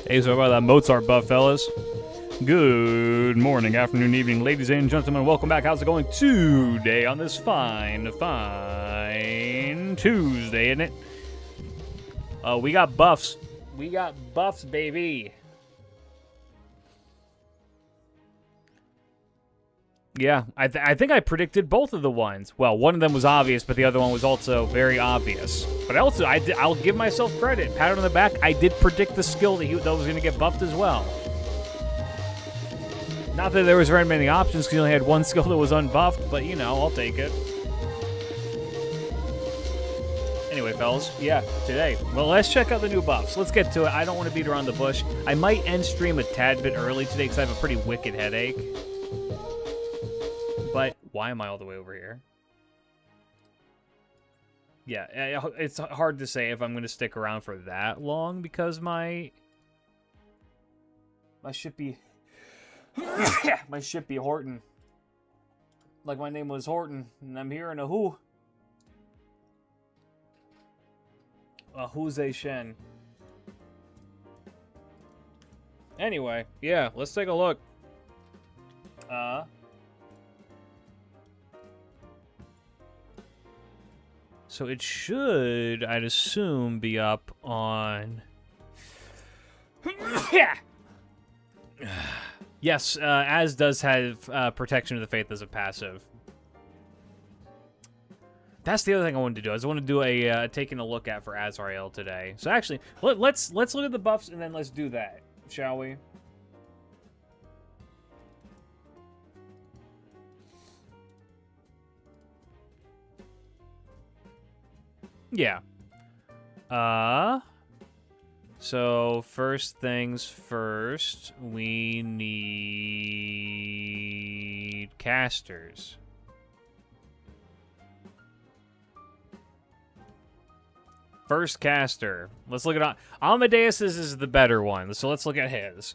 Hey, so about that Mozart buff, fellas. Good morning, afternoon, evening, ladies and gentlemen. Welcome back. How's it going today on this fine Tuesday, isn't it? We got buffs. We got buffs, baby. Yeah, I think I predicted both of the ones. Well, one of them was obvious, but the other one was also very obvious. But also, I'll give myself credit. Pat on the back. I did predict the skill that was going to get buffed as well. Not that there was very many options, because you only had one skill that was unbuffed, but, you know, I'll take it. Anyway, fellas, yeah, today. Well, let's check out the new buffs. Let's get to it. I don't want to beat around the bush. I might end stream a tad bit early today, because I have a pretty wicked headache. But why am I all the way over here? Yeah, it's hard to say if I'm going to stick around for that long because my ship be my ship be Horton. Like my name was Horton, and I'm here in a who? A who's a Shen. Anyway, yeah, let's take a look. So it should, I'd assume, be up on... Yes, as does have Protection of the Faith as a passive. That's the other thing I wanted to do. I just want to do a taking a look at for Azrael today. So actually, let's look at the buffs and then let's do that, shall we? Yeah. So first things first, we need casters. First caster. Let's look at Amadeus is the better one. So let's look at his.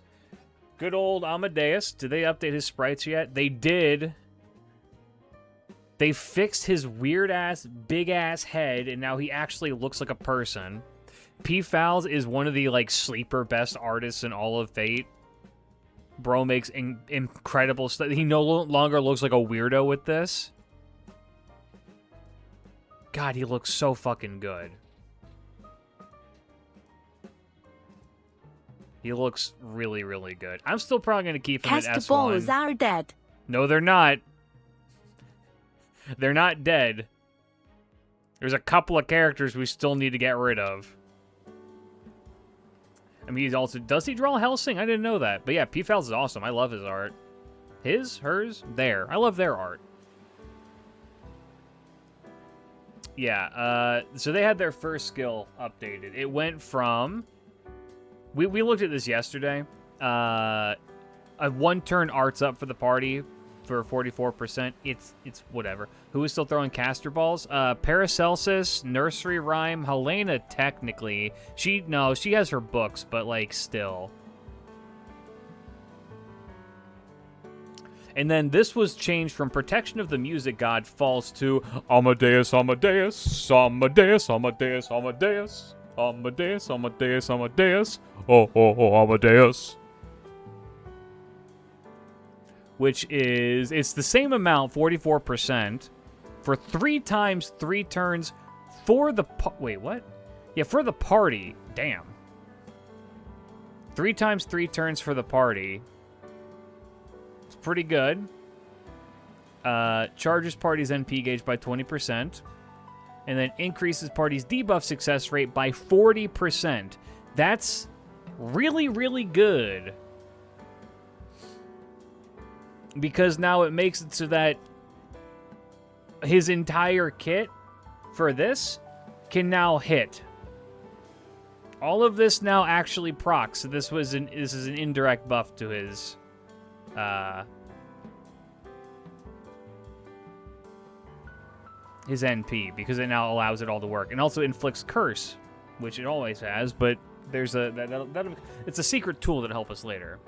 Good old Amadeus. Did they update his sprites yet? They did. They fixed his weird-ass, big-ass head, and now he actually looks like a person. P. Fowls is one of the, like, sleeper best artists in all of Fate. Bro makes incredible stuff. He no longer looks like a weirdo with this. God, he looks so fucking good. He looks really, really good. I'm still probably going to keep him at S1. Cast balls are dead. No, they're not. They're not dead. There's a couple of characters we still need to get rid of. I mean, he's also... Does he draw Hellsing? I didn't know that. But yeah, P-Fals is awesome. I love his art. His? Hers? There. I love their art. Yeah, so they had their first skill updated. It went from... We looked at this yesterday. A one-turn art's up for the party for 44%. It's whatever. Who is still throwing caster balls? Paracelsus, Nursery Rhyme, Helena technically. She has her books, but like still. And then this was changed from Protection of the Music God falls to Amadeus, Amadeus, Amadeus, Amadeus, Amadeus, Amadeus, Amadeus, Amadeus, oh, Amadeus. Which is, it's the same amount, 44%, for 3 times 3 turns for the, wait, what? Yeah, for the party. Damn. 3 times 3 turns for the party. It's pretty good. Charges party's NP gauge by 20%. And then increases party's debuff success rate by 40%. That's really, really good. Because now it makes it so that his entire kit for this can now hit. All of this now actually procs. So this is an indirect buff to his NP, because it now allows it all to work. And also inflicts curse, which it always has, but there's it's a secret tool that'll help us later.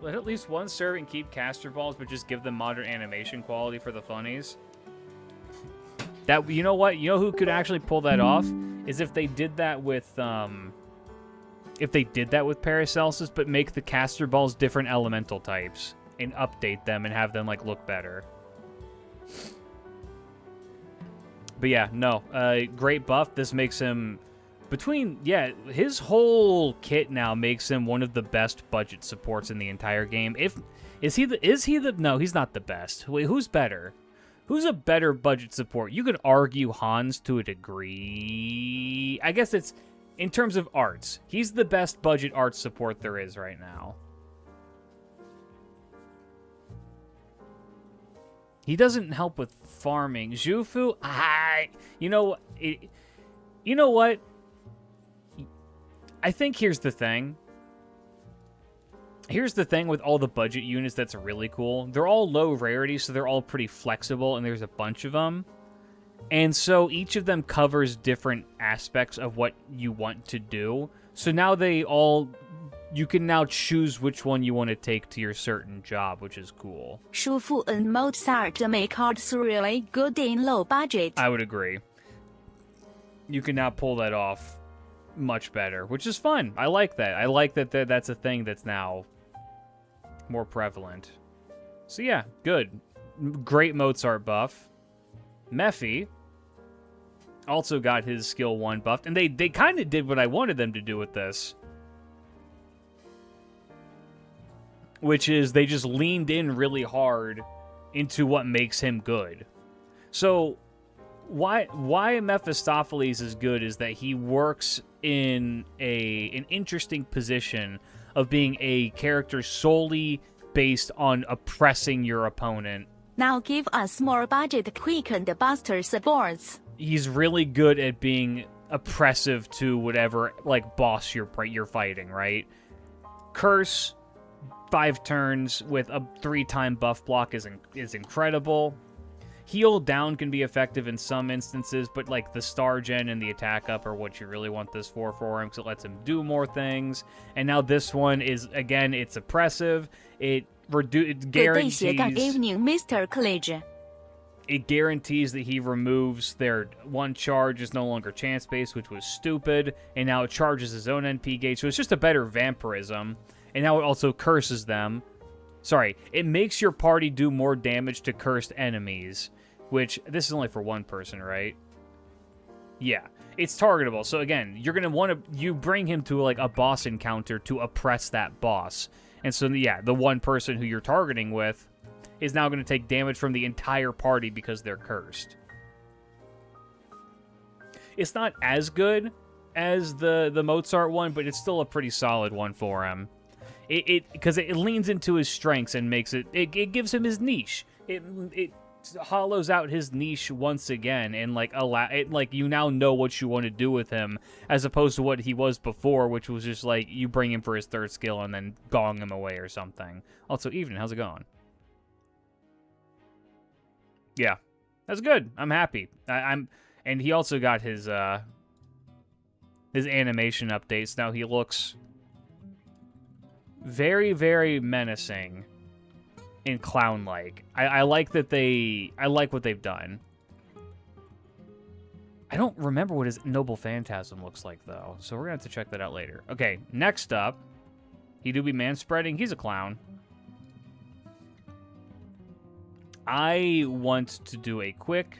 Let at least one servant keep caster balls, but just give them modern animation quality for the funnies. That, you know what? You know who could actually pull that off? is if they did that with Paracelsus, but make the caster balls different elemental types and update them and have them like look better. But yeah, no, great buff. This makes him his whole kit now makes him one of the best budget supports in the entire game. No, he's not the best. Wait, who's better? Who's a better budget support? You could argue Hans to a degree. I guess it's in terms of arts. He's the best budget art support there is right now. He doesn't help with farming. Zhufu, you know what? I think here's the thing. Here's the thing with all the budget units that's really cool. They're all low rarity, so they're all pretty flexible, and there's a bunch of them. And so each of them covers different aspects of what you want to do. So now you can now choose which one you want to take to your certain job, which is cool. Shufu and Mozart make arts really good in low budget. I would agree. You can now pull that off much better, which is fun. I like that. I like that that's a thing that's now more prevalent. So yeah, good. Great Mozart buff. Mephi also got his skill 1 buffed, and they kind of did what I wanted them to do with this. Which is they just leaned in really hard into what makes him good. So why Mephistopheles is good is that he works in an interesting position of being a character solely based on oppressing your opponent. Now give us more budget quick and buster supports. He's really good at being oppressive to whatever like boss you're fighting, right? Curse 5 turns with a 3-time buff block is incredible. Heal down can be effective in some instances, but like the star gen and the attack up are what you really want this for him, because it lets him do more things. And now this one is, again, it's oppressive. It guarantees... Good evening, Mr. Klidge. It guarantees that he removes their 1 charge is no longer chance-based, which was stupid, and now it charges his own NP gauge, so it's just a better vampirism. And now it also curses them. Sorry, it makes your party do more damage to cursed enemies, which, this is only for 1 person, right? Yeah, it's targetable. So again, you're going to want to, you bring him to like a boss encounter to oppress that boss. And so, yeah, the 1 person who you're targeting with is now going to take damage from the entire party because they're cursed. It's not as good as the Mozart one, but it's still a pretty solid one for him. Because it leans into his strengths and makes it gives him his niche. It hollows out his niche once again and like you now know what you want to do with him, as opposed to what he was before, which was just like you bring him for his 3rd skill and then gong him away or something. Also, evening, how's it going? Yeah, that's good. I'm happy. And he also got his animation updates. Now he looks very, very menacing and clown-like. I like that I like what they've done. I don't remember what his Noble Phantasm looks like, though, so we're gonna have to check that out later. Okay, next up, he do be man-spreading. He's a clown. I want to do a quick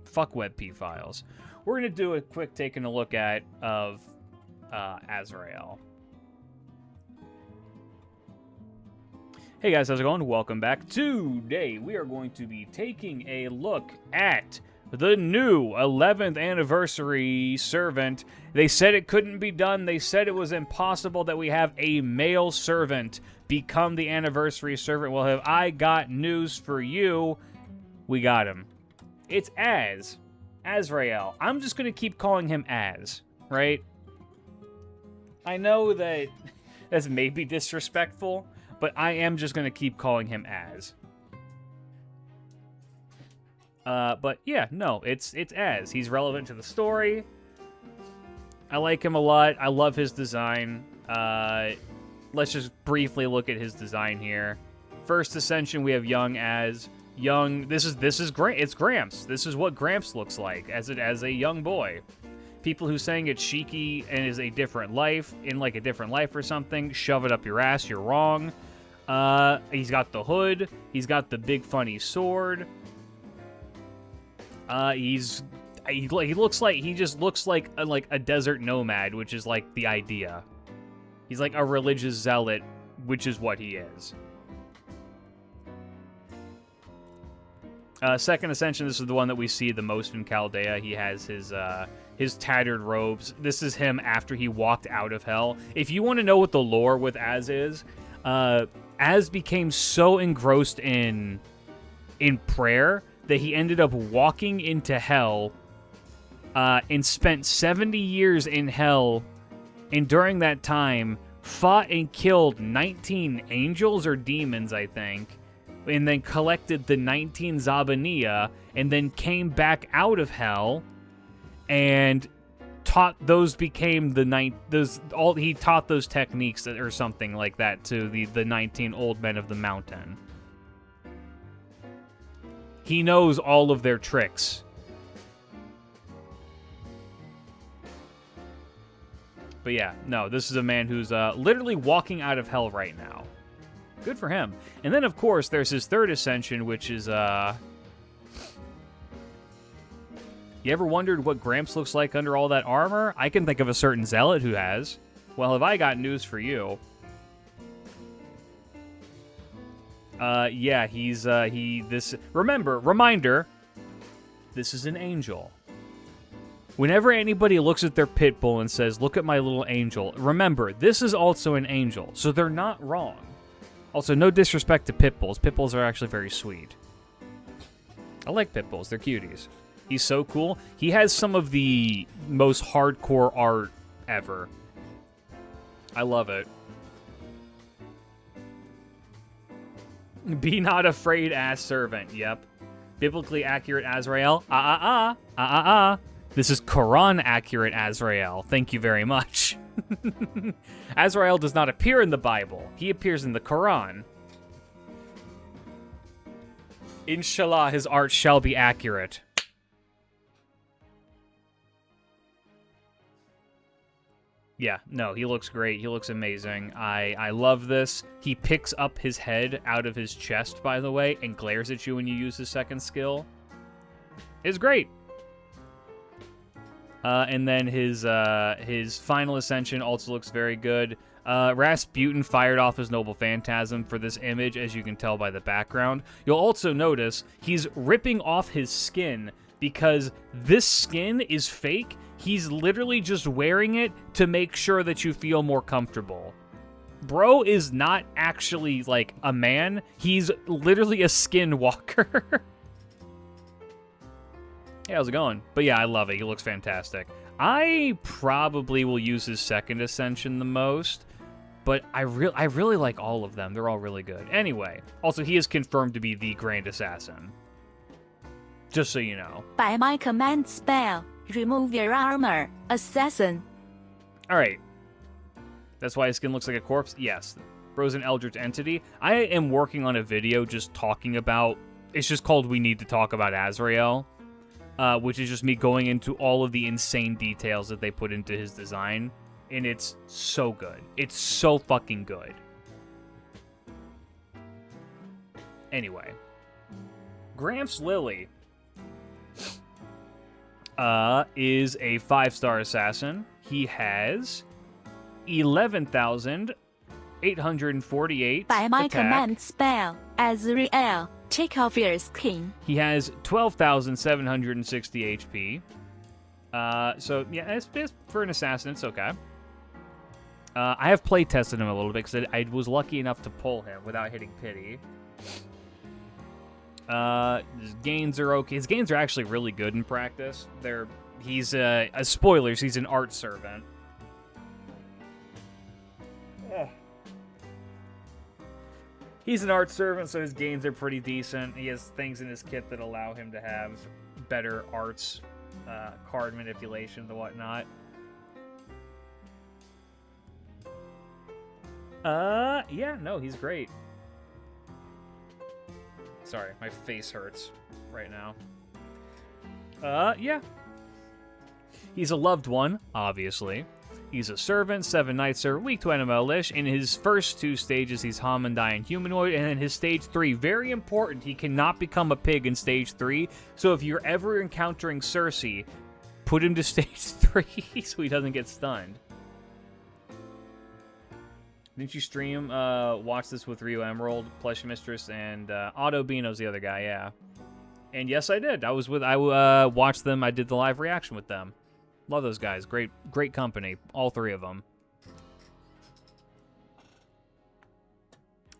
fuck WebP files. We're gonna do a quick taking a look at of Azrael. Hey guys, how's it going? Welcome back. Today we are going to be taking a look at the new 11th anniversary servant. They said it couldn't be done. They said it was impossible that we have a male servant become the anniversary servant. Well, have I got news for you? We got him. It's Azrael. I'm just going to keep calling him Az, right? I know that that's maybe disrespectful, but I am just going to keep calling him Az. But yeah, no, it's Az. He's relevant to the story. I like him a lot. I love his design. Let's just briefly look at his design here. First Ascension, we have young Az. young. This is it's Gramps. This is what Gramps looks like as a young boy. People who saying it's Shiki and is a different life, in like a different life or something, shove it up your ass, you're wrong. He's got the hood, he's got the big funny sword. He just looks like a desert nomad, which is like the idea. He's like a religious zealot, which is what he is. Second Ascension, this is the one that we see the most in Chaldea. He has his tattered robes. This is him after he walked out of hell. If you want to know what the lore with Az is, Az became so engrossed in prayer that he ended up walking into hell and spent 70 years in hell, and during that time fought and killed 19 angels or demons, I think, and then collected the 19 Zabaniya, and then came back out of hell and taught those became the he taught those techniques or something like that to the 19 old men of the mountain. He knows all of their tricks. But yeah, no, this is a man who's literally walking out of hell right now. Good for him. And then, of course, there's his third ascension, which is, You ever wondered what Gramps looks like under all that armor? I can think of a certain zealot who has. Well, have I got news for you? Yeah, reminder, this is an angel. Whenever anybody looks at their pit bull and says, look at my little angel, remember, this is also an angel, so they're not wrong. Also, no disrespect to pit bulls. Pit bulls are actually very sweet. I like pit bulls. They're cuties. He's so cool. He has some of the most hardcore art ever. I love it. Be not afraid, ass servant. Yep. Biblically accurate Azrael. This is Quran accurate Azrael. Thank you very much. Azrael does not appear in the Bible. He appears in the Quran. Inshallah, his art shall be accurate. Yeah, no, he looks great. He looks amazing. I love this. He picks up his head out of his chest, by the way, and glares at you when you use his second skill. It's great. And then his final ascension also looks very good. Rasputin fired off his Noble Phantasm for this image, as you can tell by the background. You'll also notice he's ripping off his skin because this skin is fake. He's literally just wearing it to make sure that you feel more comfortable. Bro is not actually, like, a man. He's literally a skinwalker. Hey, how's it going? But yeah, I love it. He looks fantastic. I probably will use his second ascension the most, but I really like all of them. They're all really good. Anyway, also, he is confirmed to be the Grand Assassin. Just so you know. By my command spell, remove your armor, assassin. Alright. That's why his skin looks like a corpse? Yes. Bro's an Eldritch entity. I am working on a video just talking about... It's just called We Need to Talk About Azrael. Which is just me going into all of the insane details that they put into his design. And it's so good. It's so fucking good. Anyway. Gramps Lily is a 5-star assassin. He has 11,848 By my attack. command spell, Azrael, take off your skin. He has 12,760 HP. So, yeah, it's for an assassin, it's okay. I have play tested him a little bit because I was lucky enough to pull him without hitting pity. His gains are okay. His gains are actually really good in practice. He's spoilers, he's an art servant. He's an art servant, so his gains are pretty decent. He has things in his kit that allow him to have better arts, card manipulation and whatnot. Yeah, no, he's great. Sorry, my face hurts right now. Yeah. He's a loved one, obviously. He's a servant, 7 nights are weak to animal-ish. In his first 2 stages, he's hominid and humanoid, and in his stage 3, very important, he cannot become a pig in stage 3. So if you're ever encountering Cersei, put him to stage 3 so he doesn't get stunned. Didn't you stream, watch this with Rio Emerald, Plush Mistress, and Otto Bino's the other guy, yeah. And yes, I did. I watched them, I did the live reaction with them. Love those guys. Great company. All 3 of them.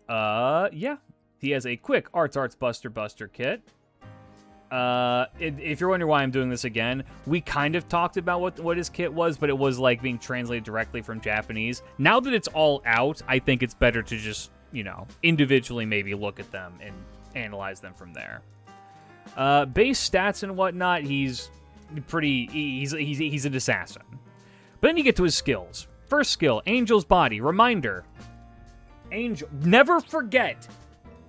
Yeah. He has a quick Arts Buster kit. If you're wondering why I'm doing this again, we kind of talked about what his kit was, but it was like being translated directly from Japanese. Now that it's all out, I think it's better to just, individually maybe look at them and analyze them from there. Base stats and whatnot, he's an assassin. But then you get to his skills. First skill, Angel's Body. Reminder. Angel. Never forget.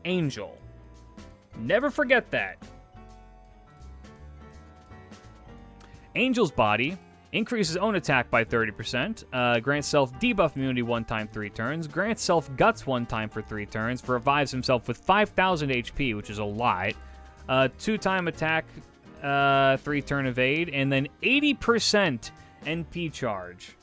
Angel. Never forget that. Angel's Body increases own attack by 30%, grants self debuff immunity 1 time 3 turns, grants self guts 1 time for 3 turns, revives himself with 5,000 HP, which is a lot, 2-time attack, 3-turn evade, and then 80% NP charge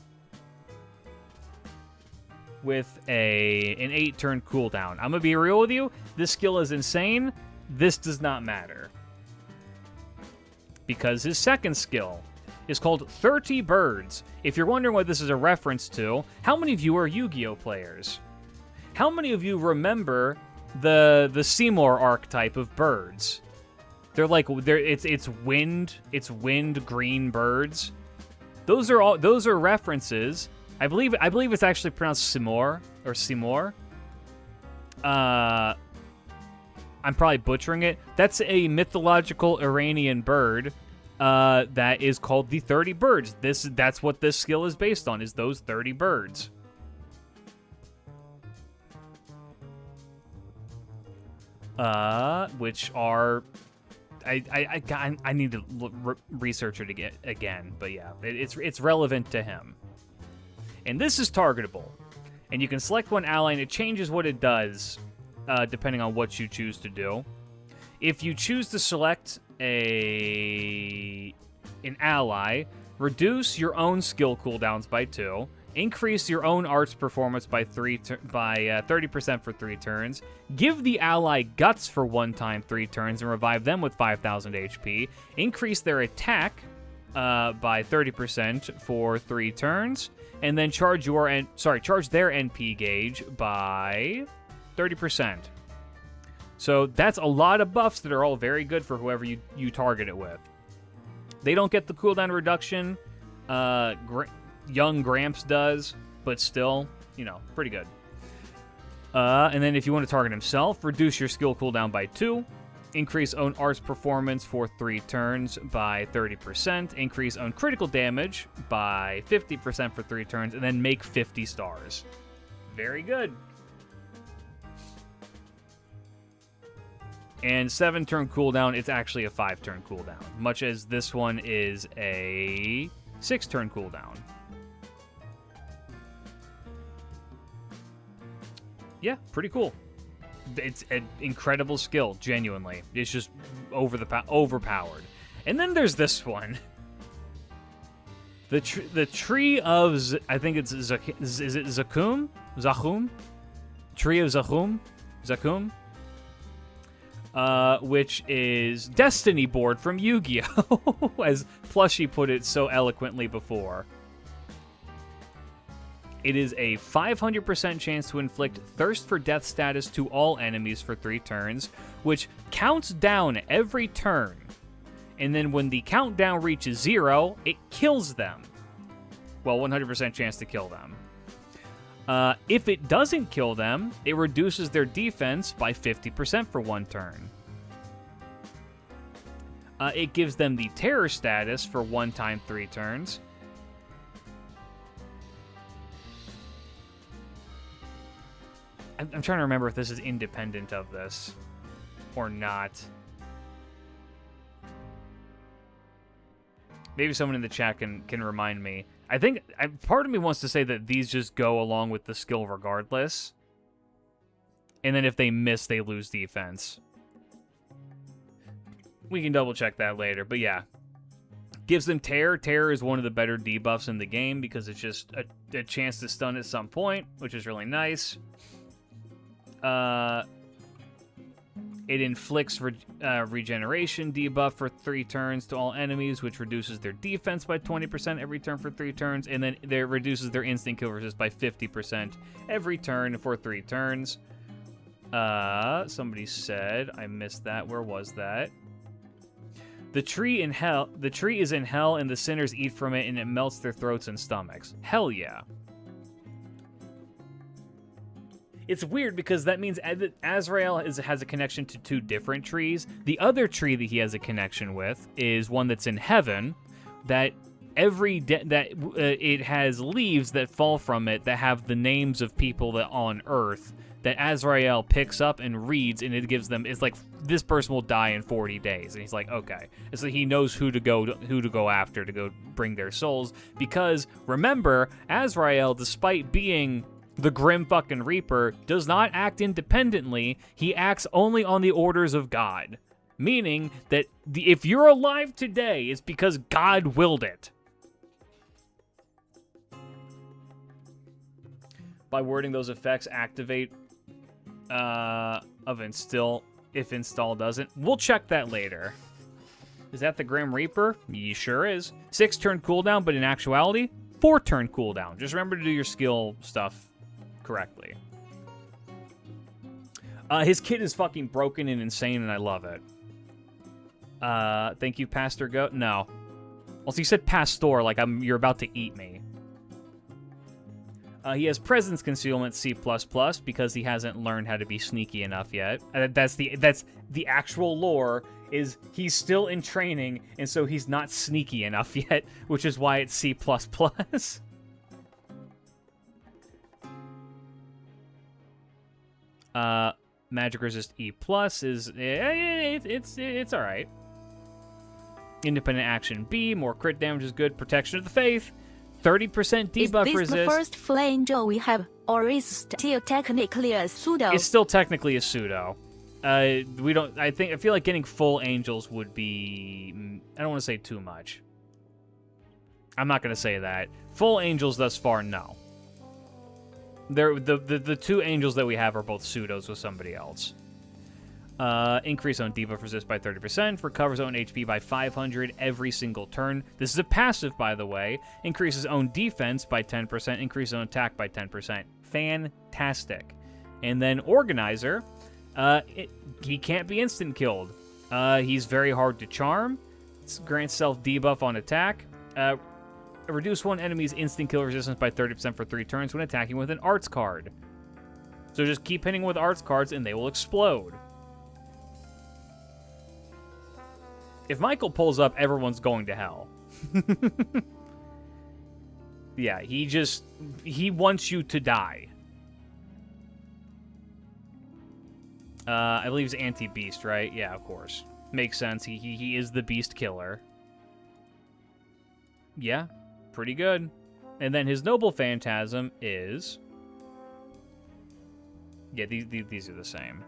with an 8-turn cooldown. I'm gonna be real with you, this skill is insane. This does not matter. Because his second skill is called 30 Birds. If you're wondering what this is a reference to, how many of you are Yu-Gi-Oh players? How many of you remember the Seymour archetype of birds? It's wind green birds. Those are references. I believe it's actually pronounced Seymour or Seymour. I'm probably butchering it. That's a mythological Iranian bird that is called the 30 Birds. That's what this skill is based on, is those 30 birds. Which are... I need to research it again, but yeah, it's relevant to him. And this is targetable. And you can select one ally, and it changes what it does, depending on what you choose to do. If you choose to select an ally, reduce your own skill cooldowns by 2, increase your own arts performance by 30% for 3 turns, give the ally guts for 1 time 3 turns and revive them with 5,000 HP, increase their attack by 30% for 3 turns, and then charge their NP gauge by 30%. So that's a lot of buffs that are all very good for whoever you target it with. They don't get the cooldown reduction. Young Gramps does, but still, pretty good. And then if you want to target himself, reduce your skill cooldown by 2, increase own arts performance for 3 turns by 30%, increase own critical damage by 50% for 3 turns, and then make 50 stars. Very good. And 7-turn cooldown, it's actually a 5-turn cooldown, much as this one is a 6-turn cooldown. Yeah, pretty cool. It's an incredible skill, genuinely. It's just overpowered. And then there's this one. The Tree of... I think it's... is it Zakum? Zahum? Tree of Zahum? Zakum? Which is Destiny board from Yu-Gi-Oh! As Plushie put it so eloquently before. It is a 500% chance to inflict Thirst for Death status to all enemies for 3 turns, which counts down every turn. And then when the countdown reaches 0, it kills them. Well, 100% chance to kill them. If it doesn't kill them, it reduces their defense by 50% for 1 turn. It gives them the Terror status for 1 time 3 turns. I'm trying to remember if this is independent of this. Or not. Maybe someone in the chat can remind me. I think part of me wants to say that these just go along with the skill regardless. And then if they miss, they lose defense. We can double check that later, but yeah. Gives them Terror. Terror is one of the better debuffs in the game because it's just a chance to stun at some point, which is really nice. It inflicts regeneration debuff for 3 turns to all enemies, which reduces their defense by 20% every turn for 3 turns, and then it reduces their instant kill resist by 50% every turn for 3 turns. Somebody said, I missed that. Where was that? The tree is in hell, and the sinners eat from it, and it melts their throats and stomachs. Hell yeah. It's weird because that means Azrael has a connection to 2 different trees. The other tree that he has a connection with is one that's in heaven, that it has leaves that fall from it that have the names of people that on Earth that Azrael picks up and reads, and it gives them. It's like this person will die in 40 days, and he's like, okay. And so he knows who to go after to go bring their souls. Because remember, Azrael, despite being the Grim fucking Reaper, does not act independently. He acts only on the orders of God. Meaning that if you're alive today, it's because God willed it. By wording those effects, activate of instill if install doesn't. We'll check that later. Is that the Grim Reaper? He sure is. 6 turn cooldown, but in actuality, 4 turn cooldown. Just remember to do your skill stuff correctly. His kit is fucking broken and insane, and I love it. Thank you, Pastor Goat. No. Also, you said Pastor, like you're about to eat me. He has presence concealment C++ because he hasn't learned how to be sneaky enough yet. That's the actual lore, is he's still in training, and so he's not sneaky enough yet, which is why it's C++. Magic resist E+ is it's all right. Independent action B, more crit damage is good. Protection of the Faith, 30% debuff resist. Is this the first full angel we have, or is still technically a pseudo? It's still technically a pseudo. I feel like getting full angels would be. I don't want to say too much. I'm not going to say that. Full angels thus far, no. The 2 angels that we have are both pseudos with somebody else. Increase own debuff resist by 30%. Recovers own HP by 500 every single turn. This is a passive, by the way. Increases own defense by 10%. Increases own attack by 10%. Fantastic. And then Organizer. He can't be instant killed. He's very hard to charm. Grants self debuff on attack. Reduce one enemy's instant kill resistance by 30% for 3 turns when attacking with an arts card. So just keep hitting with arts cards and they will explode. If Michael pulls up, everyone's going to hell. Yeah, he wants you to die. I believe he's anti-beast, right? Yeah, of course. Makes sense. He is the beast killer. Yeah, pretty good. And then his noble phantasm is... Yeah, these are the same.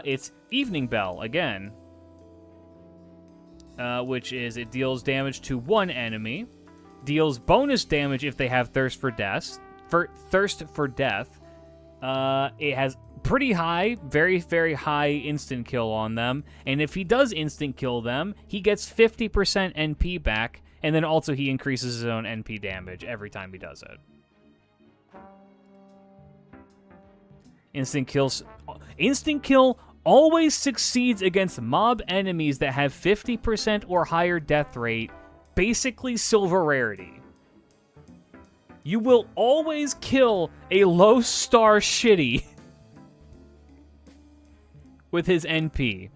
It's Evening Bell, again. Which is, it deals damage to one enemy. Deals bonus damage if they have Thirst for Death. It has pretty high, very, very high instant kill on them. And if he does instant kill them, he gets 50% NP back. And then also he increases his own NP damage every time he does it. Instant kill always succeeds against mob enemies that have 50% or higher death rate, basically silver rarity. You will always kill a low star shitty with his NP.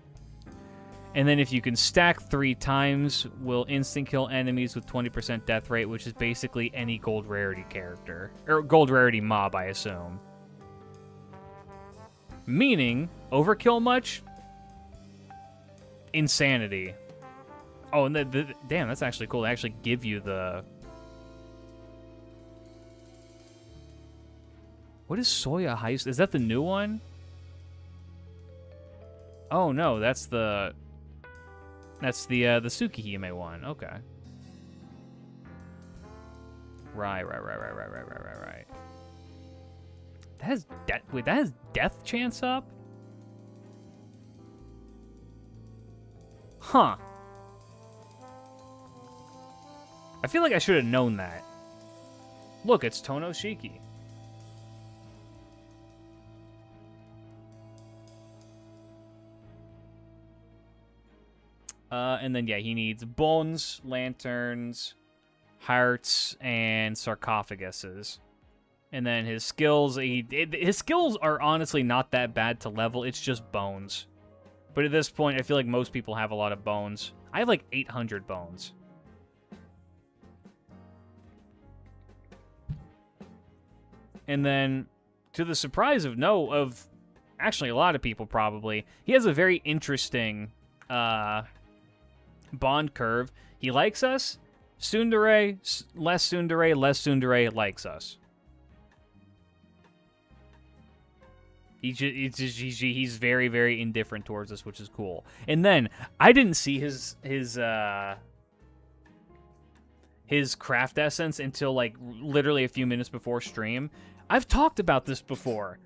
And then if you can stack 3 times, will instant kill enemies with 20% death rate, which is basically any gold rarity character. Or gold rarity mob, I assume. Meaning, overkill much? insanity. Oh, and damn, that's actually cool. They actually give you the... What is Soya Heist? Is that the new one? Oh, no, that's the... That's the Tsukihime one. Okay. Right. That has wait, that has death chance up? Huh. I feel like I should have known that. Look, it's Tonoshiki. And then, yeah, he needs bones, lanterns, hearts, and sarcophaguses. And then his skills, his skills are honestly not that bad to level. It's just bones. But at this point, I feel like most people have a lot of bones. I have like 800 bones. And then, to the surprise of actually a lot of people probably, he has a very interesting bond curve. He likes us. Tsundere, less tsundere, less tsundere likes us. He's very, very indifferent towards us, which is cool. And then I didn't see his craft essence until like literally a few minutes before stream. I've talked about this before.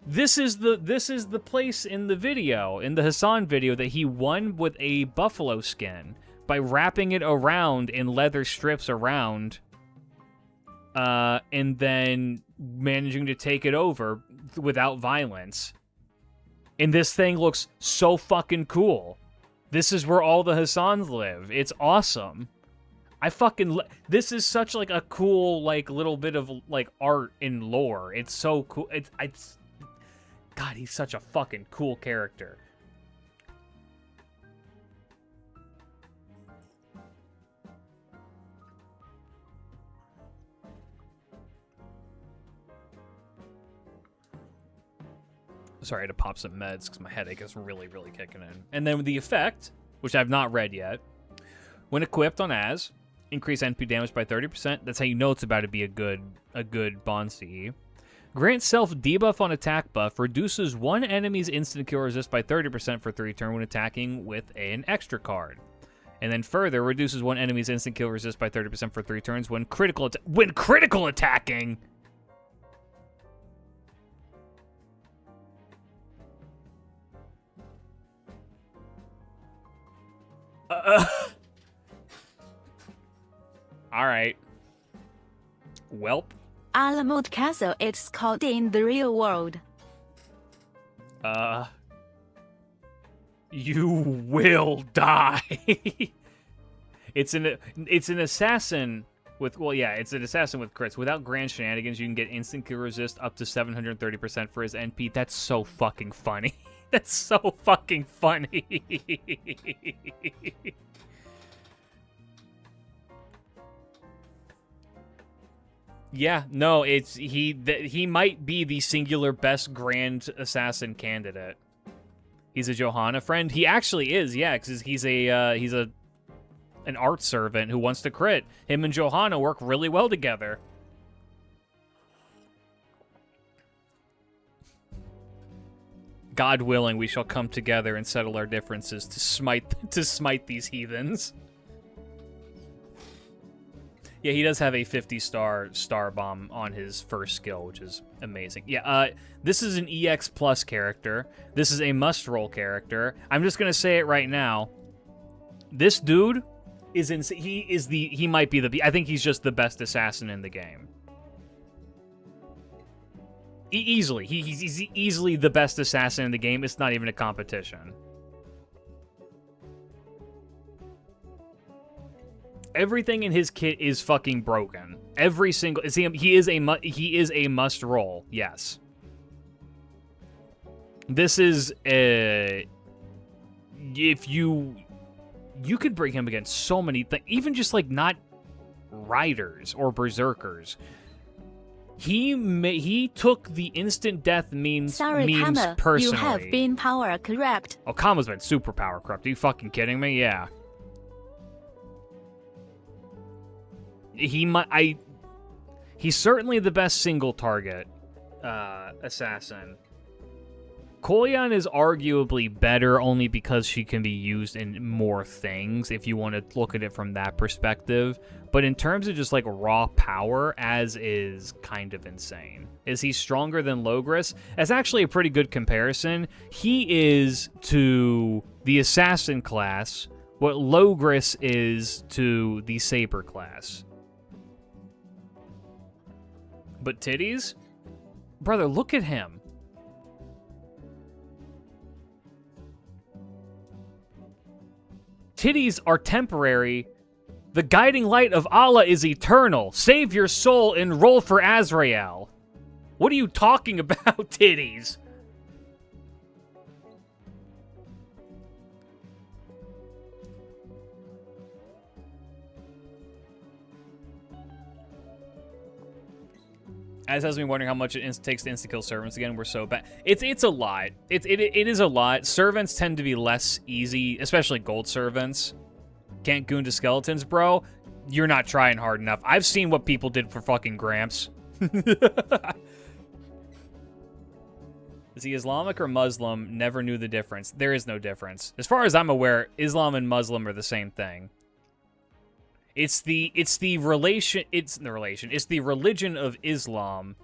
This is the place in the video, in the Hassan video, that he won with a buffalo skin by wrapping it around in leather strips around, and then managing to take it over without violence. And this thing looks so fucking cool. This is where all the Hassans live. It's awesome. This is such like a cool like little bit of like art and lore. It's so cool. It's God, he's such a fucking cool character. Sorry, I had to pop some meds because my headache is really, really kicking in. And then the effect, which I've not read yet, when equipped on Az, increase NP damage by 30%. That's how you know it's about to be a good Bond CE. Grant self debuff on attack buff, reduces one enemy's instant kill resist by 30% for 3 turns when attacking with an extra card. And then further, reduces one enemy's instant kill resist by 30% for 3 turns when critical attacking. Alright. Welp. Alamut Castle, it's called in the real world. You will die. It's an assassin with, well, yeah, it's an assassin with crits. Without grand shenanigans, you can get instant kill resist up to 730% for his NP. That's so fucking funny. That's so fucking funny. Yeah, no, he might be the singular best grand assassin candidate. He's a Johanna friend. He actually is, yeah, because he's an art servant who wants to crit. Him and Johanna work really well together. God willing, we shall come together and settle our differences to smite these heathens. Yeah, he does have a 50-star star bomb on his first skill, which is amazing. Yeah, this is an EX plus character. This is a must-roll character. I'm just gonna say it right now. This dude is he might be I think he's just the best assassin in the game. Easily, he's easily the best assassin in the game. It's not even a competition. Everything in his kit is fucking broken. Every single he is a must roll. Yes. This is if you could bring him against so many things, even just like not riders or berserkers. He took the instant death memes Sorry, Kama, personally. you have been power corrupt. Oh, Kama's been super power corrupt. Are you fucking kidding me? Yeah. He's certainly the best single target assassin. Kolyan is arguably better only because she can be used in more things if you want to look at it from that perspective. But in terms of just like raw power, Az is kind of insane. Is he stronger than Logris? That's actually a pretty good comparison. He is to the assassin class what Logris is to the saber class. But titties? Brother, look at him. Titties are temporary. The guiding light of Allah is eternal. Save your soul and roll for Azrael. What are you talking about, titties? Az has me wondering how much it takes to insta-kill servants again. We're so bad. It's a lot. It is a lot. Servants tend to be less easy, especially gold servants. Can't goon to skeletons, bro. You're not trying hard enough. I've seen what people did for fucking Gramps. Is he Islamic or Muslim? Never knew the difference. There is no difference. As far as I'm aware, Islam and Muslim are the same thing. It's the religion of Islam,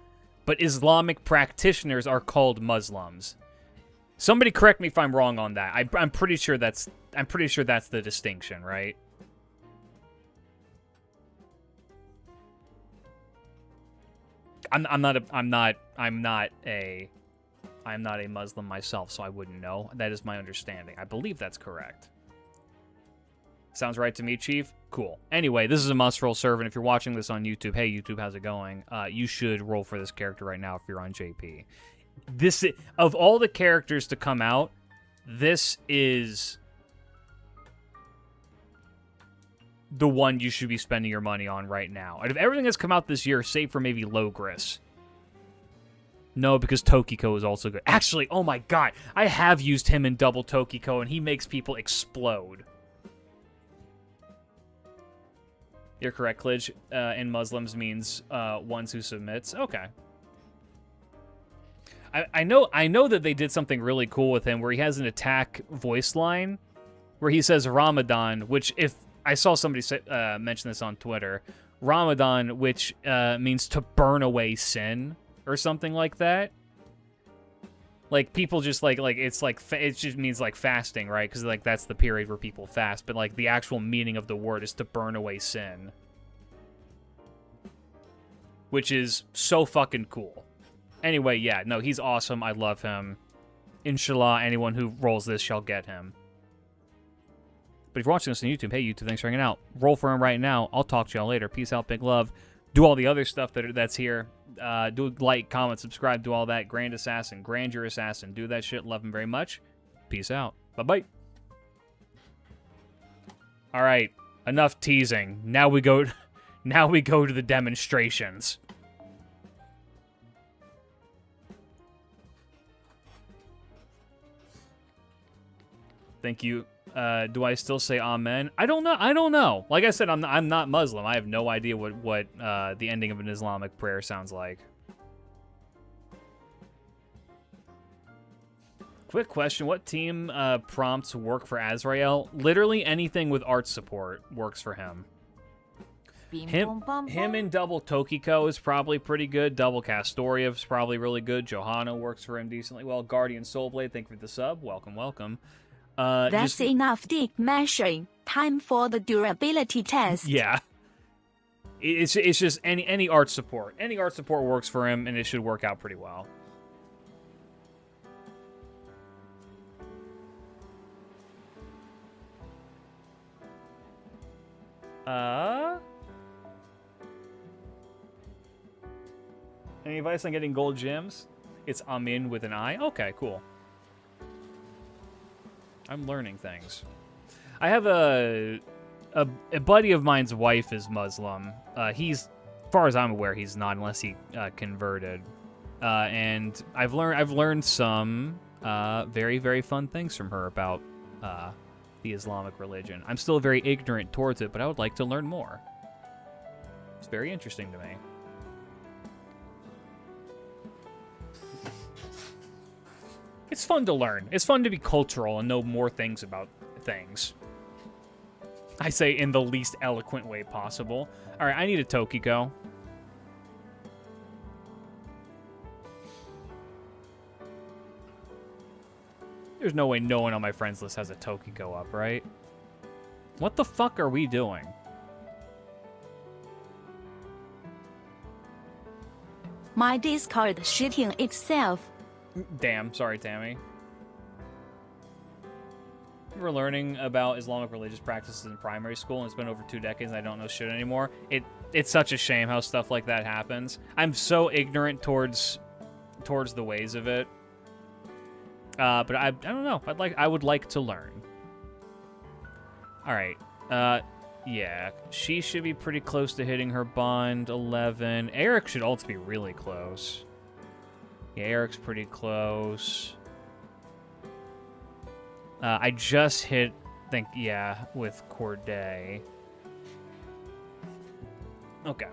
but Islamic practitioners are called Muslims. Somebody correct me if I'm wrong on that. I'm pretty sure that's the distinction, right? I'm not a Muslim myself, so I wouldn't know. That is my understanding. I believe that's correct. Sounds right to me, Chief. Cool. Anyway, this is a must-roll servant. If you're watching this on YouTube, hey, YouTube, how's it going? You should roll for this character right now if you're on JP. Of all the characters to come out, this is the one you should be spending your money on right now. Out of everything that's come out this year, save for maybe Logris. No, because Tokiko is also good. Actually, oh my god, I have used him in double Tokiko, and he makes people explode. You're correct, Klidge. In Muslims means ones who submits. Okay. I know that they did something really cool with him where he has an attack voice line where he says Ramadan, which if I saw somebody mention this on Twitter, Ramadan, which means to burn away sin or something like that. Like people just like it just means like fasting, right? Because like that's the period where people fast. But like the actual meaning of the word is to burn away sin, which is so fucking cool. Anyway, yeah, no, he's awesome. I love him. Inshallah, anyone who rolls this shall get him. But if you're watching this on YouTube, hey YouTube, thanks for hanging out. Roll for him right now. I'll talk to y'all later. Peace out, big love. Do all the other stuff that's here. Do like, comment, subscribe, do all that. Grand Assassin, Grandeur Assassin. Do that shit. Love him very much. Peace out. Bye-bye. All right. Enough teasing. Now we go to the demonstrations. Thank you. Do I still say amen? I don't know. Like I said, I'm not Muslim. I have no idea what the ending of an Islamic prayer sounds like. Quick question. What team prompts work for Azrael? Literally anything with art support works for him. Him and double Tokiko is probably pretty good. Double Castoria is probably really good. Johanna works for him decently well. Guardian Soulblade, thank you for the sub. Welcome. That's enough dick mashing. Time for the durability test. Yeah. It's just any art support. Any art support works for him, and it should work out pretty well. Any advice on getting gold gems? It's Amin with an I. Okay, cool. I'm learning things. I have a buddy of mine's wife is Muslim. He's far as I'm aware, he's not unless he converted. And I've learned some very, very fun things from her about the Islamic religion. I'm still very ignorant towards it, but I would like to learn more. It's very interesting to me. It's fun to learn. It's fun to be cultural and know more things about things. I say in the least eloquent way possible. All right, I need a Tokiko. There's no way no one on my friends list has a Tokiko up, right? What the fuck are we doing? My Discord shitting itself. Damn, sorry, Tammy. We're learning about Islamic religious practices in primary school, and it's been over 2 decades, and I don't know shit anymore. It's such a shame how stuff like that happens. I'm so ignorant towards the ways of it. But I don't know. I would like to learn. All right. Yeah, she should be pretty close to hitting her bond. 11. Eric should also be really close. Yeah, Eric's pretty close. I just hit, with Corday. Okay.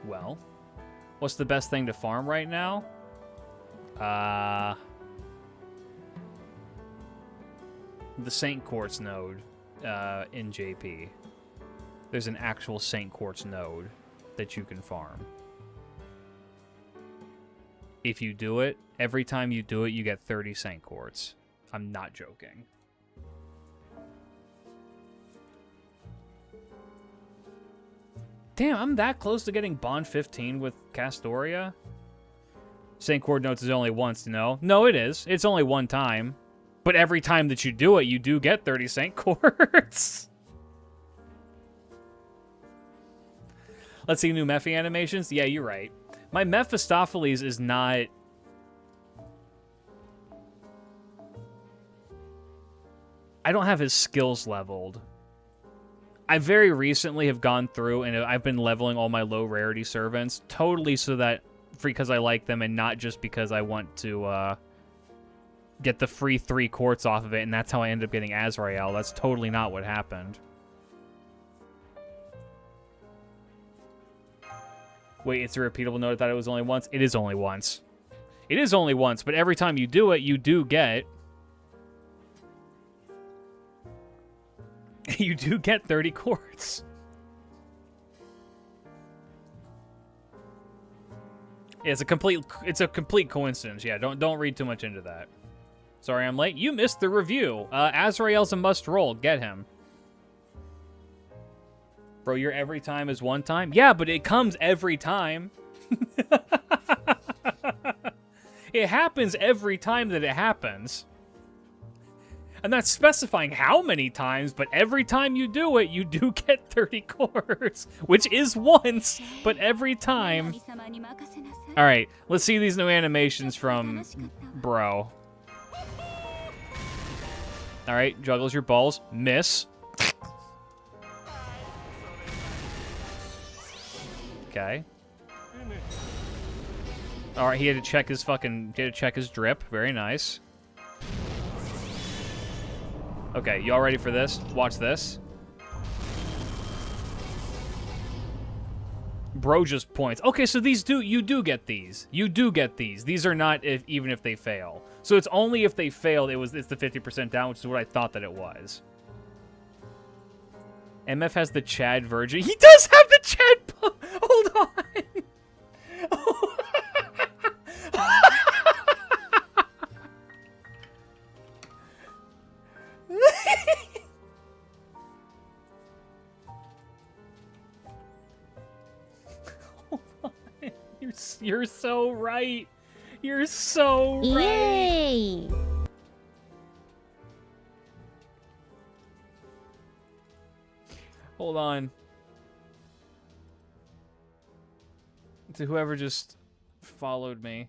Well, what's the best thing to farm right now? The St. Quartz node in JP. There's an actual St. Quartz node that you can farm. If you do it, every time you do it, you get 30 St. Quartz. I'm not joking. Damn, I'm that close to getting Bond 15 with Castoria? St. Quartz notes is only once, no? No, it is. It's only one time. But every time that you do it, you do get 30 St. Quartz. Let's see new Mephi animations. Yeah, you're right. My Mephistopheles is not... I don't have his skills leveled. I very recently have gone through and I've been leveling all my low rarity servants totally so that because I like them and not just because I want to get the free 3 quartz off of it, and that's how I ended up getting Azrael. That's totally not what happened. Wait, it's a repeatable note. I thought it was only once. It is only once. It is only once, but every time you do it, you do get... you do get 30 quartz. Yeah, it's a complete coincidence. Yeah, don't read too much into that. Sorry I'm late. You missed the review. Azrael's a must roll. Get him. Bro, your every time is one time? Yeah, but it comes every time. It happens every time that it happens. I'm not specifying how many times, but every time you do it, you do get 30 quartz, which is once, but every time. All right, let's see these new animations from Bro. All right, juggles your balls. Miss. Okay. All right, he had to check his drip. Very nice. Okay, y'all ready for this? Watch this. Bro just points. Okay, so you do get these. You do get these. These are not even if they fail. So it's only if they failed it's the 50% down, which is what I thought that it was. MF has the Chad Virgin. He does have the Chad. Hold on. Hold on. You're so right. You're so right. Yay! Hold on. To whoever just followed me.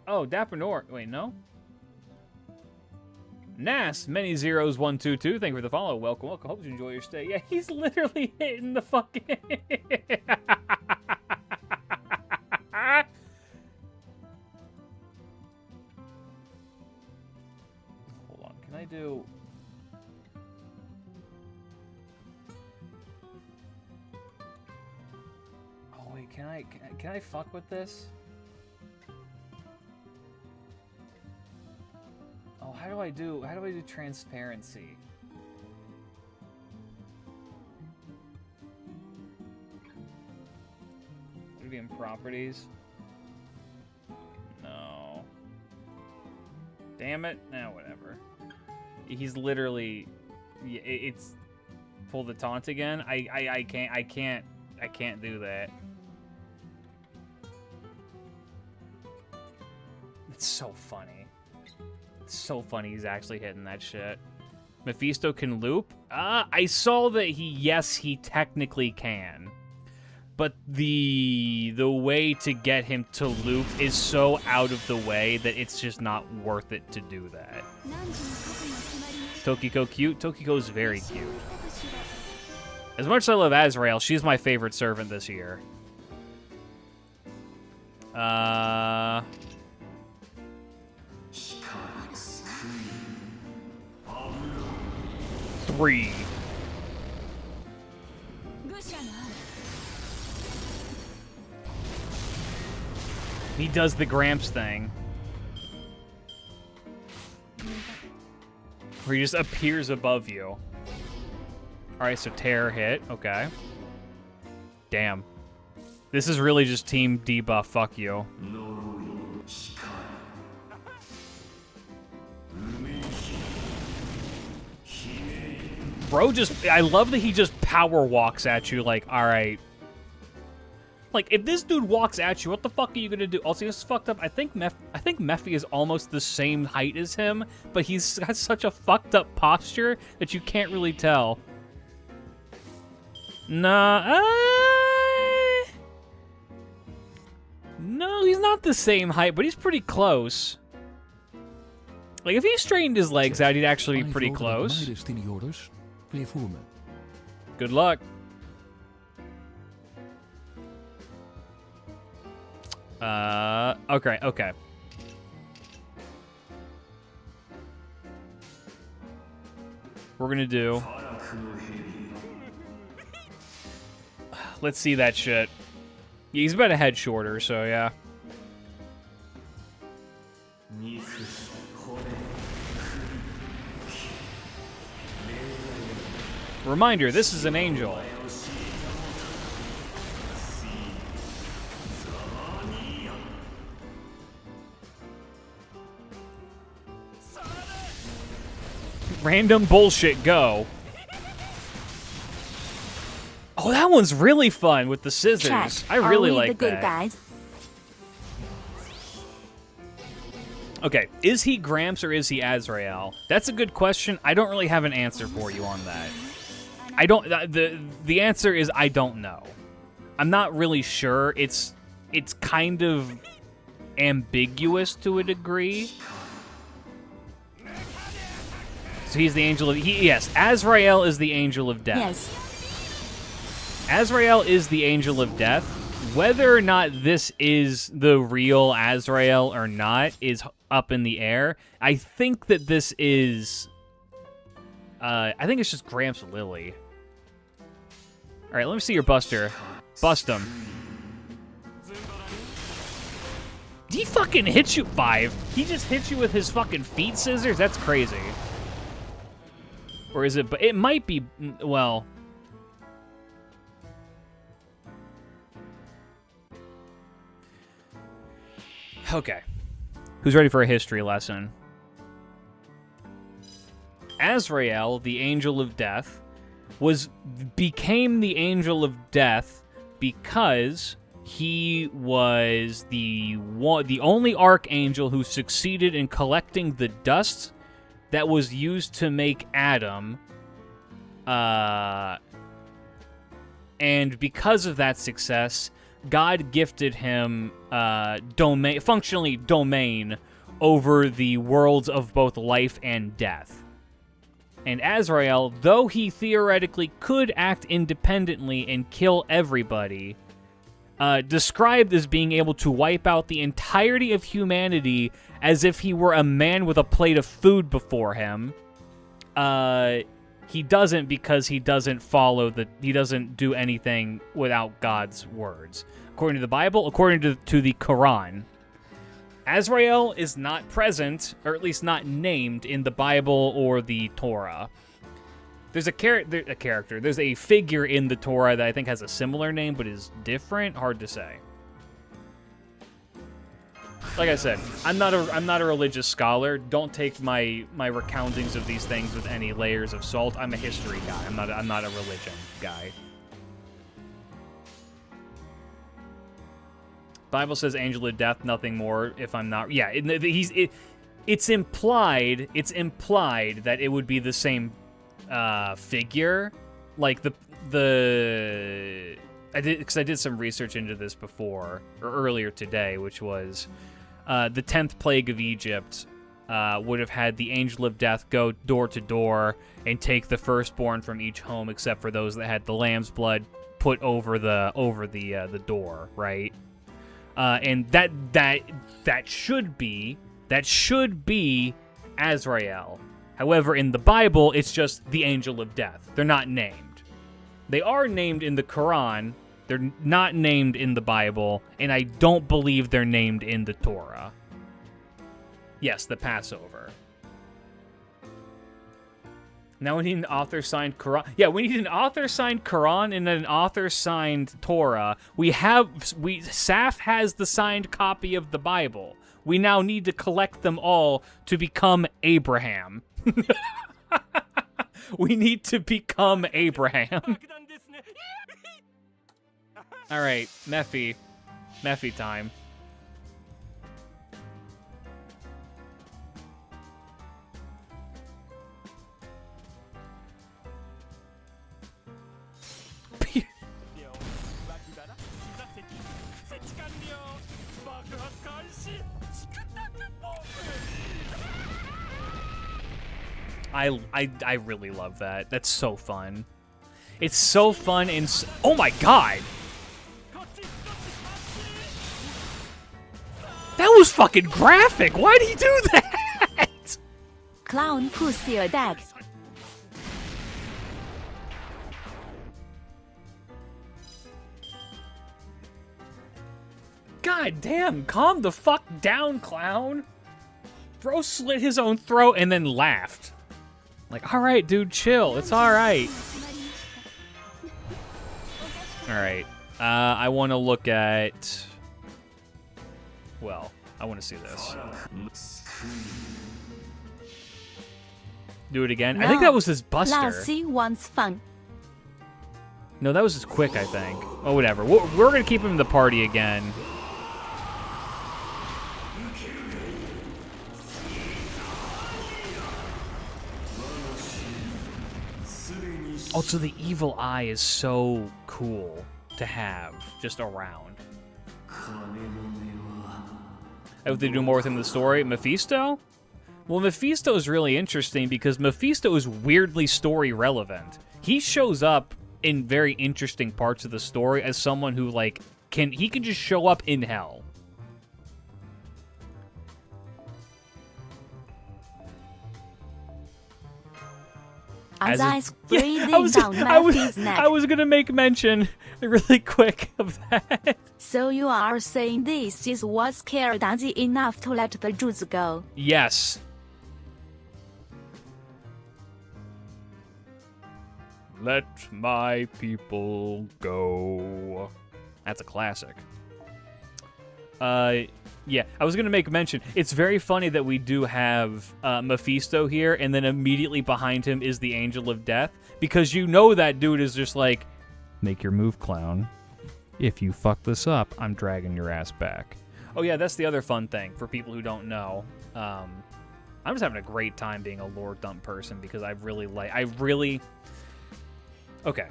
Oh, Dapper Nor. Wait, no. Nas, many zeros, 122. Thank you for the follow. Welcome, welcome. Hope you enjoy your stay. Yeah, he's literally hitting the fucking. Hold on. Can I do? Oh wait, can I fuck with this? Oh, how do I do transparency? Would it be in properties? No. Damn it. Nah, whatever. He's literally, it's pull the taunt again. I can't do that. It's so funny. It's so funny he's actually hitting that shit. Mephisto can loop? I saw that he technically can. But the way to get him to loop is so out of the way that it's just not worth it to do that. Tokiko cute? Tokiko's very cute. As much as I love Azrael, she's my favorite servant this year. 3. He does the Gramps thing. Where he just appears above you. Alright, so Terror hit. Okay. Damn. This is really just team debuff. Fuck you. Bro I love that he just power walks at you like, alright. Like, if this dude walks at you, what the fuck are you gonna do? Also, this is fucked up. I think Mephi is almost the same height as him, but he's got such a fucked up posture that you can't really tell. Nah, no, he's not the same height, but he's pretty close. Like, if he straightened his legs out, he'd actually be pretty close. Good luck. Okay. We're gonna do... Let's see that shit. Yeah, he's about a head shorter, so yeah. Reminder, this is an angel. Random bullshit, go. Oh, that one's really fun with the scissors. Check. I really like like the good that. Guys? Okay, is he Gramps or is he Azrael? That's a good question. I don't really have an answer for you on that. I don't. The answer is I don't know. I'm not really sure. It's kind of ambiguous to a degree. So he's the angel of... yes, Azrael is the angel of death. Yes. Azrael is the angel of death. Whether or not this is the real Azrael or not is up in the air. I think that this is... I think it's just Gramps Lily. Alright, let me see your Buster. Bust him. He fucking hit you 5. He just hit you with his fucking feet scissors? That's crazy. Or is it... but it might be... well... okay. Who's ready for a history lesson? Azrael, the angel of death, became the angel of death because he was the only archangel who succeeded in collecting the dust that was used to make Adam. And because of that success, God gifted him functionally domain over the worlds of both life and death. And Azrael, though he theoretically could act independently and kill everybody, described as being able to wipe out the entirety of humanity as if he were a man with a plate of food before him. He doesn't, because he doesn't he doesn't do anything without God's words. According to the Bible, according to the Quran, Azrael is not present, or at least not named, in the Bible or the Torah. There's there's a figure in the Torah that I think has a similar name, but is different. Hard to say. Like I said, I'm not a religious scholar. Don't take my recountings of these things with any layers of salt. I'm a history guy. I'm not a religion guy. Bible says angel of death, nothing more. If I'm not, yeah, it's implied that it would be the same figure, like I did some research into this before or earlier today, which was the 10th plague of Egypt would have had the angel of death go door to door and take the firstborn from each home, except for those that had the lamb's blood put over the door, right? And that should be Azrael. However, in the Bible, it's just the angel of death. They're not named. They are named in the Quran. They're not named in the Bible, and I don't believe they're named in the Torah. Yes, the Passover. Now we need an author-signed Quran. Yeah, we need an author-signed Quran and an author-signed Torah. Saf has the signed copy of the Bible. We now need to collect them all to become Abraham. We need to become Abraham. All right, Mephi time. I really love that. That's so fun. It's so fun and oh my god! That was fucking graphic! Why did he do that? Clown pussy attack. God damn, calm the fuck down, clown. Bro slit his own throat and then laughed. Like, alright, dude, chill. It's alright. Alright. I want to look at... Well, I want to see this. Do it again. I think that was his Buster. Lassie wants fun. No, that was his Quick, I think. Oh, whatever. We're going to keep him in the party again. Also, the evil eye is so cool to have just around. I hope they do more with him in the story. Mephisto? Well, Mephisto is really interesting because Mephisto is weirdly story relevant. He shows up in very interesting parts of the story as someone who, like, he can just show up in hell. As I breathing I was down Mephi's neck. I was gonna make mention really quick of that. So you are saying this is what scared Dazi enough to let the Jews go? Yes. Let my people go. That's a classic. Yeah, I was going to make mention. It's very funny that we do have Mephisto here, and then immediately behind him is the Angel of Death, because you know that dude is just like, make your move, clown. If you fuck this up, I'm dragging your ass back. Oh yeah, that's the other fun thing for people who don't know. I'm just having a great time being a lore dump person because Okay.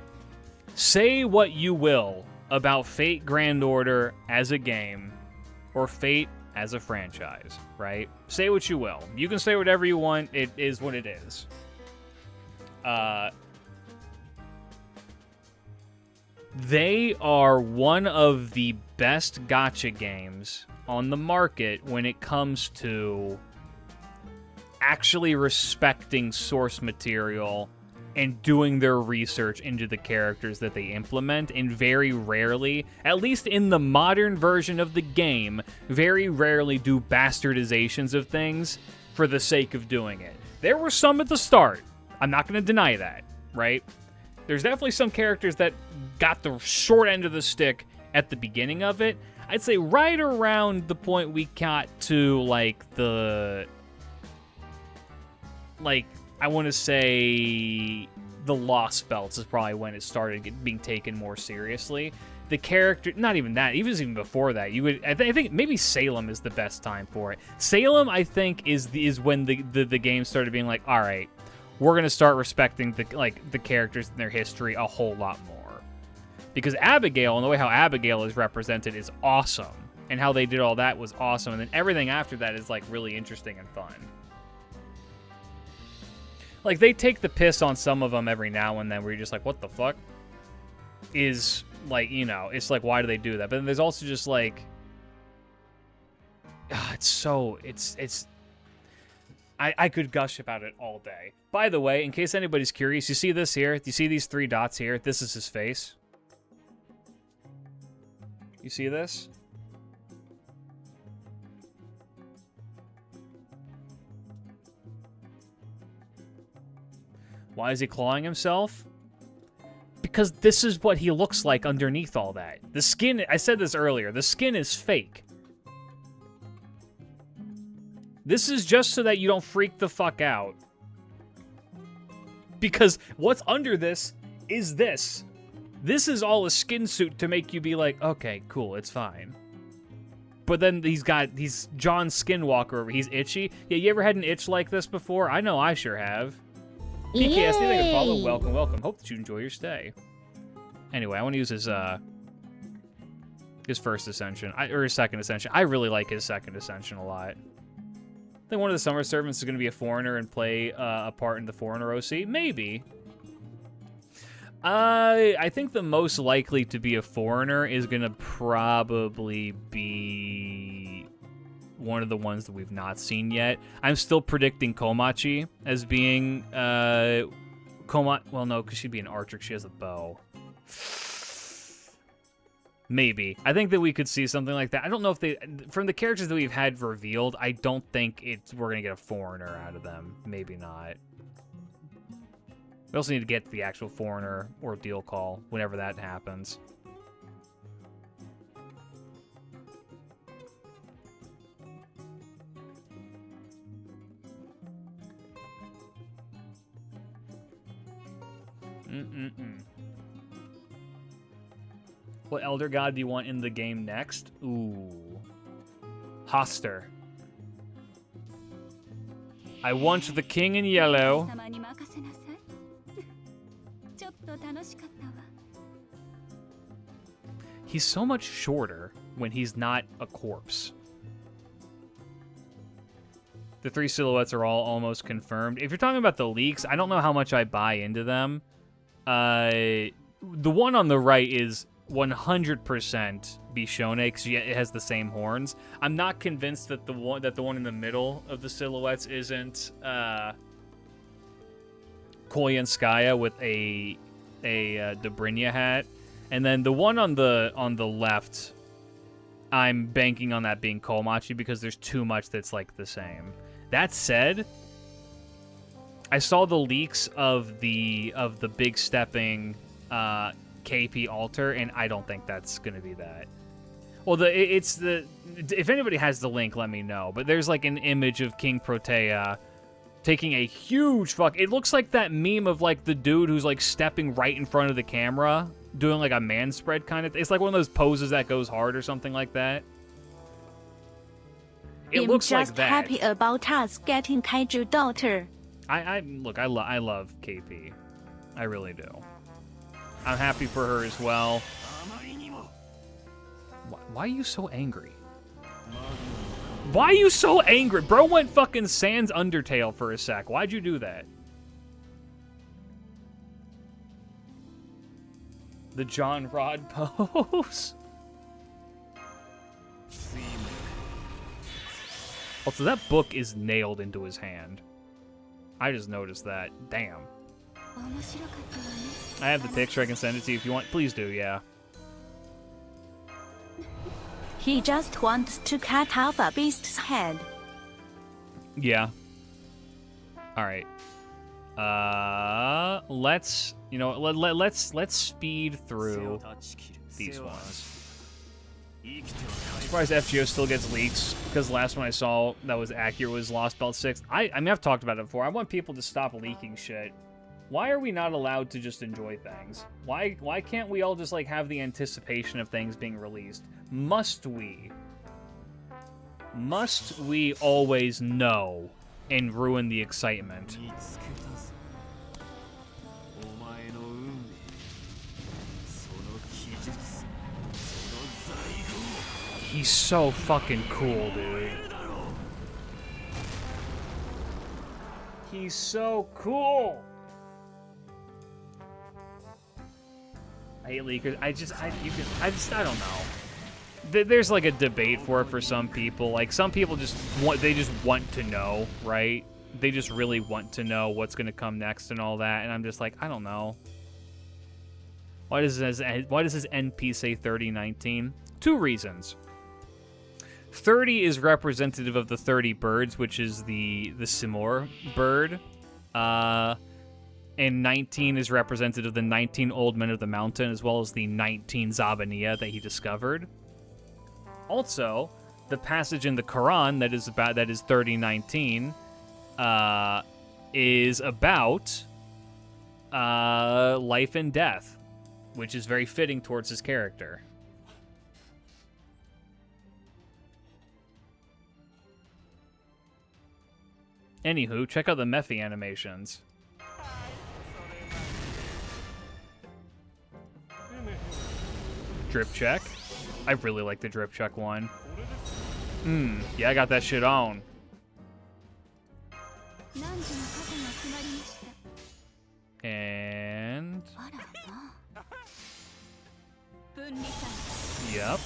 Say what you will about Fate Grand Order as a game or Fate as a franchise, right? Say what you will. You can say whatever you want. It is what it is. They are one of the best gacha games on the market when it comes to actually respecting source material and doing their research into the characters that they implement, and very rarely, at least in the modern version of the game, very rarely do bastardizations of things for the sake of doing it. There were some at the start. I'm not going to deny that, right? There's definitely some characters that got the short end of the stick at the beginning of it. I'd say right around the point we got to, I want to say the Lost Belts is probably when it started being taken more seriously. The character, not even that, even before that, I think maybe Salem is the best time for it. Salem, I think, is when the game started being like, all right, we're going to start respecting the characters and their history a whole lot more. Because Abigail, and the way how Abigail is represented is awesome. And how they did all that was awesome. And then everything after that is, really interesting and fun. They take the piss on some of them every now and then where you're just like, what the fuck? It's why do they do that? But then there's also just I could gush about it all day. By the way, in case anybody's curious, you see this here? You see these 3 dots here? This is his face. You see this? Why is he clawing himself? Because this is what he looks like underneath all that. The skin, I said this earlier, the skin is fake. This is just so that you don't freak the fuck out. Because what's under this is this. This is all a skin suit to make you be like, okay, cool, it's fine. But then he's John Skinwalker, he's itchy. Yeah, you ever had an itch like this before? I know I sure have. PKSD, thank you for follow. Welcome, welcome. Hope that you enjoy your stay. Anyway, I want to use his first ascension, or his second ascension. I really like his second ascension a lot. I think one of the summer servants is going to be a foreigner and play a part in the foreigner OC. Maybe. I think the most likely to be a foreigner is going to probably be one of the ones that we've not seen yet. I'm still predicting Komachi as being well, no, because she'd be an archer. She has a bow. Maybe. I think that we could see something like that. I don't know if from the characters that we've had revealed, I don't think we're going to get a foreigner out of them. Maybe not. We also need to get the actual foreigner ordeal call whenever that happens. What Elder God do you want in the game next? Ooh. Hoster. I want the king in yellow. He's so much shorter when he's not a corpse. The 3 silhouettes are all almost confirmed. If you're talking about the leaks, I don't know how much I buy into them. The one on the right is 100% Bishone because it has the same horns. I'm not convinced that the one in the middle of the silhouettes isn't Koyanskaya with a Dobrynya hat, and then the one on the left, I'm banking on that being Komachi because there's too much that's the same. That said, I saw the leaks of the big stepping KP altar, and I don't think that's gonna be that. Well, if anybody has the link, let me know. But there's an image of King Protea taking a huge fuck. It looks like that meme of the dude who's stepping right in front of the camera, doing a man spread kind of. It's like one of those poses that goes hard or something like that. It looks like that. I'm just happy about us getting Kaiju daughter. I love KP. I really do. I'm happy for her as well. Why are you so angry? Why are you so angry? Bro went fucking Sans Undertale for a sec. Why'd you do that? The John Rod pose. Also, that book is nailed into his hand. I just noticed that. Damn. I have the picture. I can send it to you if you want. Please do, yeah. He just wants to cut off a beast's head. Yeah. All right. Let's, you know, let's speed through these ones. I'm surprised FGO still gets leaks, because the last one I saw that was accurate was Lost Belt 6. I mean, I've talked about it before. I want people to stop leaking shit. Why are we not allowed to just enjoy things? Why can't we all just, like, have the anticipation of things being released? Must we? Must we always know and ruin the excitement? He's so fucking cool, dude. He's so cool. I hate leakers. I don't know. There's like a debate for it for some people. Like, some people just want to know, right? They just really want to know what's gonna come next and all that. And I'm just like, I don't know. Why does this NP say 3019? 2 reasons. 30 is representative of the 30 birds, which is the Simor bird. And 19 is representative of the 19 old men of the mountain, as well as the 19 Zabaniya that he discovered. Also, the passage in the Quran that is 3019 is about life and death, which is very fitting towards his character. Anywho, check out the Mephi animations. Drip check. I really like the drip check one. Yeah, I got that shit on. And... Yep.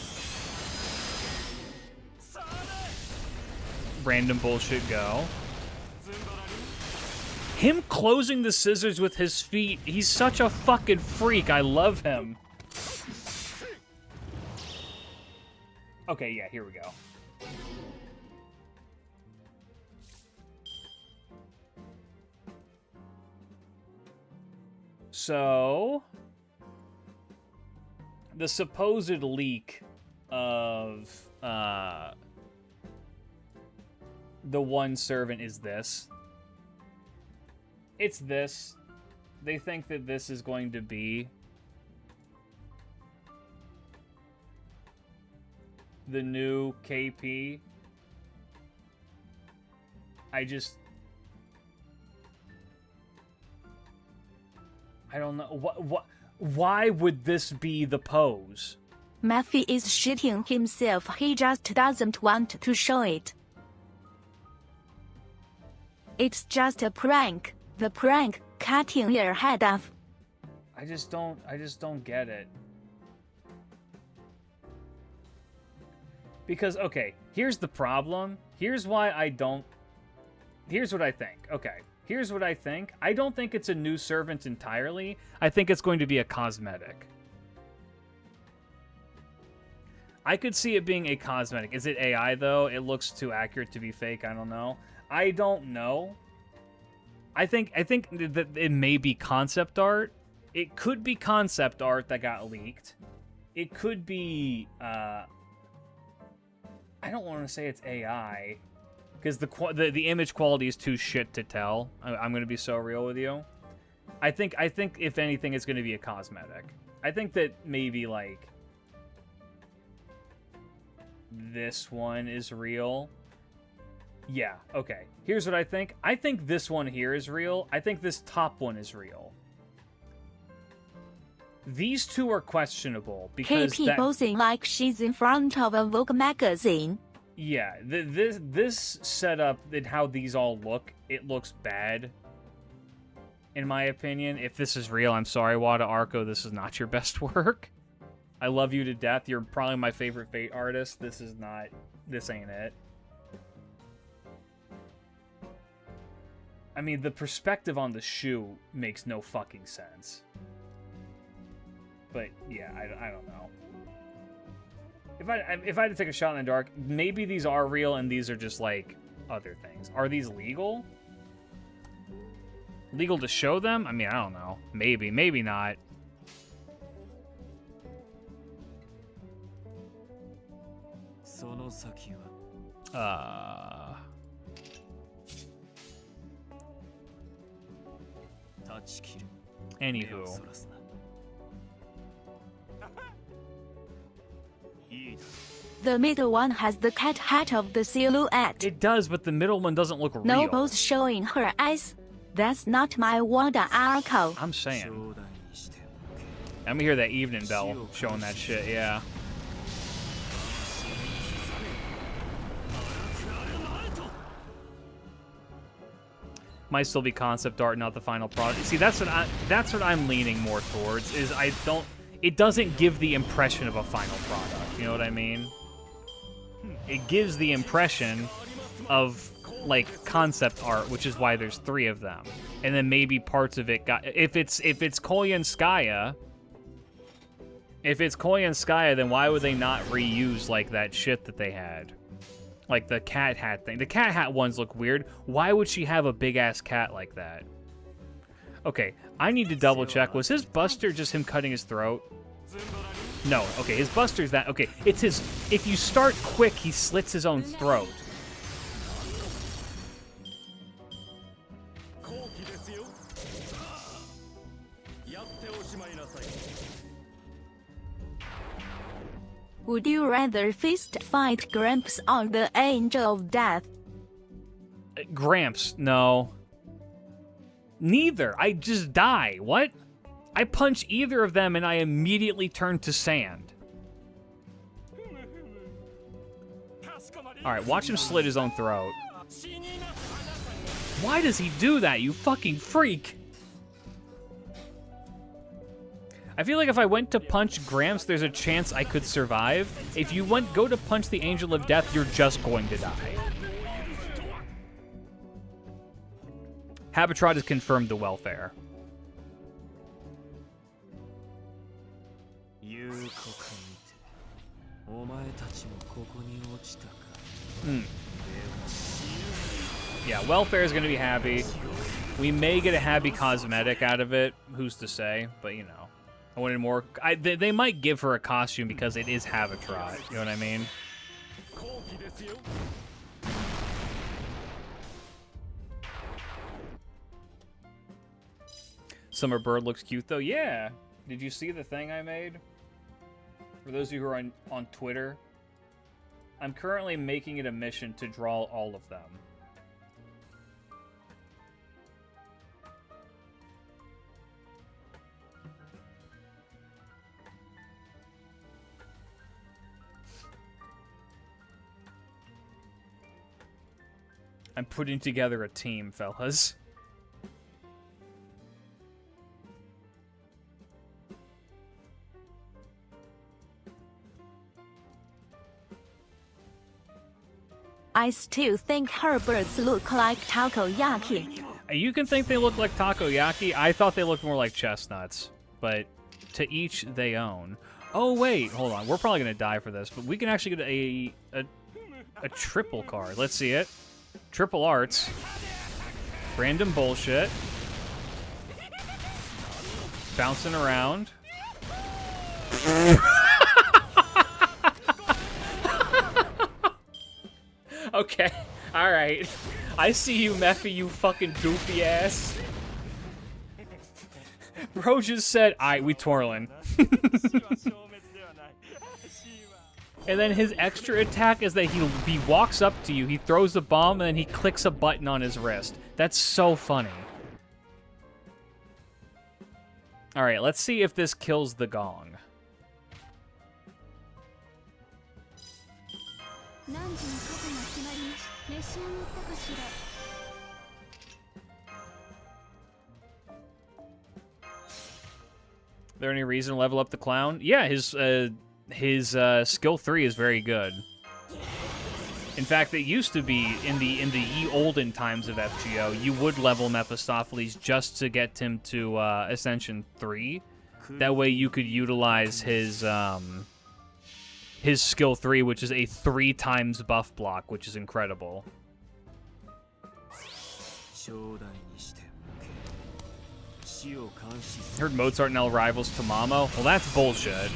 Random bullshit go. Him closing the scissors with his feet, he's such a fucking freak. I love him. Okay, yeah, here we go. So, the supposed leak of the one servant is this. It's this. They think that this is going to be the new KP. I don't know. Why would this be the pose? Mephi is shitting himself. He just doesn't want to show it. It's just a prank. The prank, cutting your head off. I just don't get it. Because, okay, here's the problem. Here's what I think. Okay, here's what I think. I don't think it's a new servant entirely. I think it's going to be a cosmetic. I could see it being a cosmetic. Is it AI, though? It looks too accurate to be fake. I don't know. I don't know. I think that it may be concept art. It could be concept art that got leaked. It could be... I don't want to say it's AI, because the image quality is too shit to tell. I'm going to be so real with you. I think if anything, it's going to be a cosmetic. I think that maybe, like, this one is real. Yeah, okay. Here's what I think. I think this one here is real. I think this top one is real. These two are questionable Hey, because people think like she's in front of a Vogue magazine. yeah, this setup and how these all look, it looks bad. In my opinion, if this is real, I'm sorry, Wada Arco, this is not your best work. I love you to death. You're probably my favorite Fate artist. This ain't it. I mean, the perspective on the shoe makes no fucking sense. But yeah, I don't know. If I had to take a shot in the dark, maybe these are real and these are just like other things. Are these legal? Legal to show them? I mean, I don't know. Maybe, maybe not. Anywho. The middle one has the cat hat of the silhouette. It does, but the middle one doesn't look real. No both showing her eyes. That's not my Wada Arco. I'm saying. Let me hear that evening bell showing that shit, yeah. Might still be concept art, not the final product. See, that's what I'm leaning more towards. Is it doesn't give the impression of a final product. You know what I mean? It gives the impression of like concept art, which is why there's 3 of them, and then maybe parts of it got. If it's Koyanskaya, then why would they not reuse like that shit that they had? Like the cat hat thing. The cat hat ones look weird. Why would she have a big-ass cat like that? Okay, I need to double check. Was his buster just him cutting his throat? No, okay, his buster's that. Okay, it's his... If you start quick, he slits his own throat. Would you rather fist fight Gramps or the Angel of Death? Gramps, no. Neither. I just die. What? I punch either of them and I immediately turn to sand. Alright, watch him slit his own throat. Why does he do that, you fucking freak? I feel like if I went to punch Gramps, there's a chance I could survive. If you go to punch the Angel of Death, you're just going to die. Habitrot has confirmed the welfare. Yeah, welfare is going to be happy. We may get a happy cosmetic out of it. Who's to say? But, you know. I wanted more. They might give her a costume because it is Habitrot. You know what I mean? Summer Bird looks cute, though. Yeah. Did you see the thing I made? For those of you who are on Twitter, I'm currently making it a mission to draw all of them. I'm putting together a team, fellas. I still think her birds look like takoyaki. You can think they look like takoyaki. I thought they looked more like chestnuts. But to each they own. Oh, wait. Hold on. We're probably going to die for this. But we can actually get a triple card. Let's see it. Triple arts. Random bullshit. Bouncing around. Okay. Alright. I see you, Mephi, you fucking goofy ass. Bro just said, aight, we twirling. And then his extra attack is that he walks up to you, he throws a bomb, and then he clicks a button on his wrist. That's so funny. All right, let's see if this kills the gong. There any reason to level up the clown? Yeah, his skill 3 is very good. In fact, it used to be in the ye olden times of FGO, you would level Mephistopheles just to get him to Ascension 3. That way you could utilize his skill 3, which is a 3 times buff block, which is incredible. Heard Mozart now rivals Tamamo? Well, that's bullshit.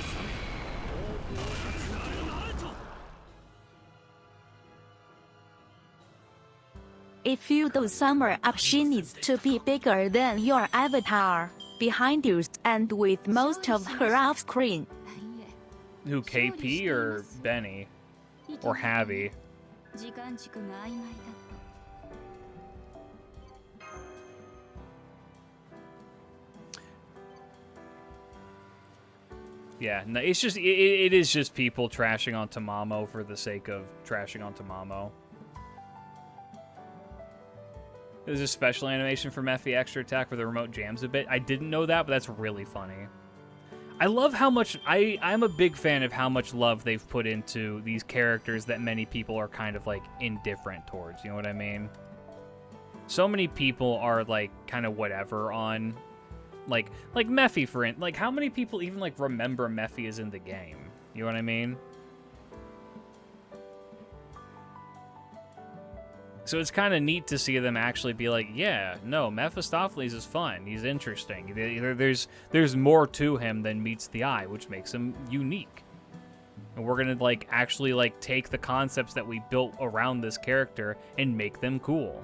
If you do summer up, she needs to be bigger than your avatar, behind you, and with most of her off screen. Who, KP or Benny? Or Javi? Yeah, no, it's just it is just people trashing on Tamamo for the sake of trashing on Tamamo. There's a special animation for Mephi extra attack where the remote jams a bit. I didn't know that, but that's really funny. I love how much I'm a big fan of how much love they've put into these characters that many people are kind of like indifferent towards. You know what I mean? So many people are like kind of whatever on like Mephi for it. Like how many people even like remember Mephi is in the game? You know what I mean? So it's kind of neat to see them actually be like, yeah, no, Mephistopheles is fun. He's interesting. There's more to him than meets the eye, which makes him unique. And we're gonna like actually like take the concepts that we built around this character and make them cool.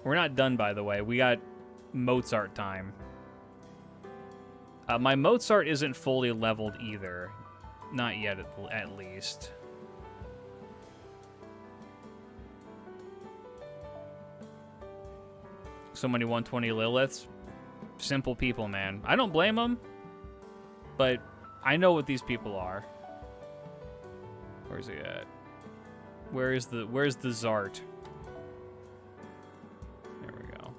We're not done, by the way. We got Mozart time. My Mozart isn't fully leveled either. Not yet, at least. So many 120 Liliths. Simple people, man. I don't blame them, but I know what these people are. Where's he at? Where's the Zart? There we go.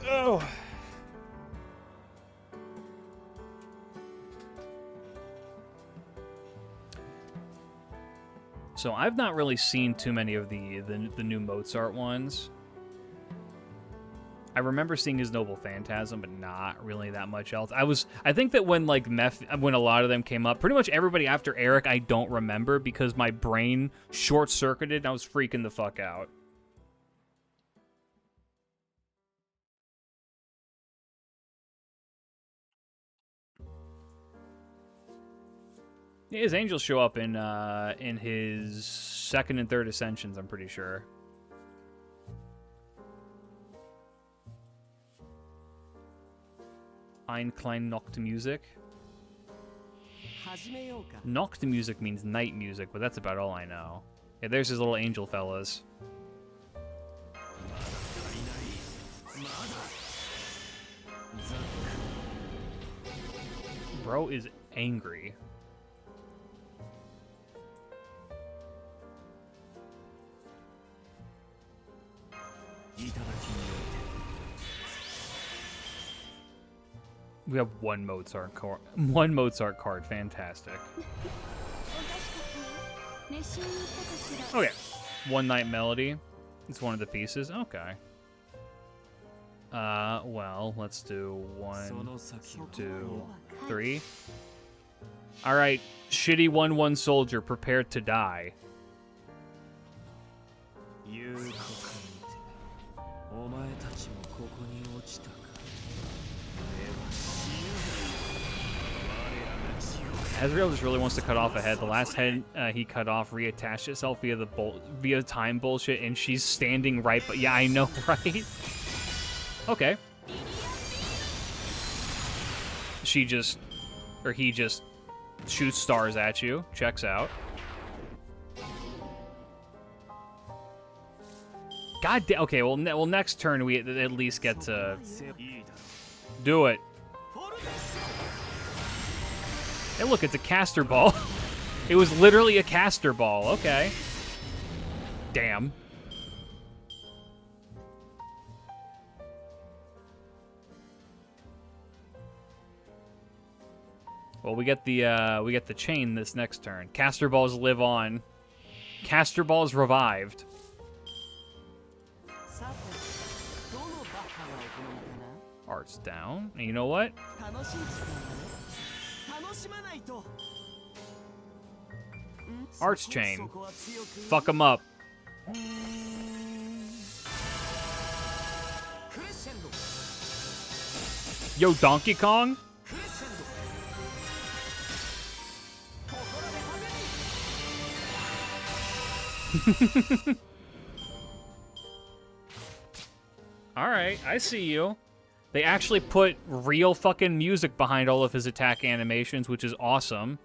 Oh. So I've not really seen too many of the new Mozart ones. I remember seeing his Noble Phantasm, but not really that much else. I think that when like when a lot of them came up, pretty much everybody after Eric I don't remember because my brain short-circuited and I was freaking the fuck out. Yeah, his angels show up in his second and third ascensions, I'm pretty sure. Ein klein Nachtmusik. Nachtmusik means night music, but that's about all I know. Yeah, there's his little angel fellas. Bro is angry. We have one Mozart card. Fantastic. Okay. One Night Melody. It's one of the pieces. Okay. Well, let's do 1, 2, 3. All right. Shitty 1/1 soldier, prepared to die. Azrael just really wants to cut off a head. The last head he cut off reattached itself via time bullshit, and she's standing right. But yeah, I know, right? Okay. She just Or he just shoots stars at you. Checks out. God damn. Okay, well, next turn we at least get to do it. Hey, look, it's a caster ball. It was literally a caster ball. Okay. Damn. Well, we get the chain this next turn. Caster balls live on. Caster balls revived. Art's down. And you know what? Art's chain. Fuck him up. Yo, Donkey Kong? Alright, I see you. They actually put real fucking music behind all of his attack animations, which is awesome.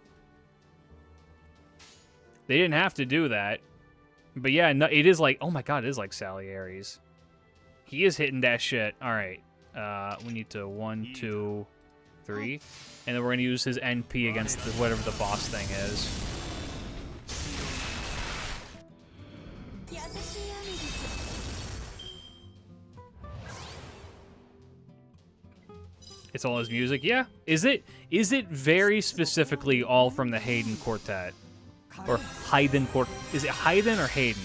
They didn't have to do that. But yeah, no, it is like, oh my god, it is like Salieri's. He is hitting that shit. Alright, we need to 1, 2, 3. And then we're going to use his NP against whatever the boss thing is. It's all his music? Yeah. Is it very specifically all from the Haydn Quartet? Or Haydn Quartet? Is it Haydn or Haydn?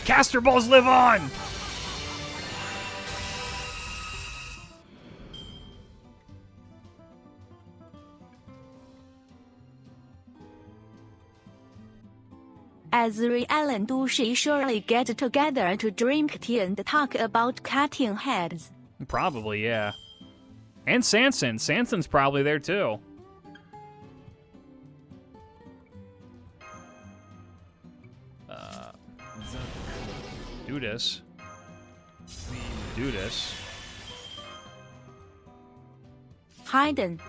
Caster balls live on! As Ray and Dushi surely get together to drink tea and talk about cutting heads. Probably, yeah. And Sanson. Sanson's probably there, too. Do this. Do this. Haydn.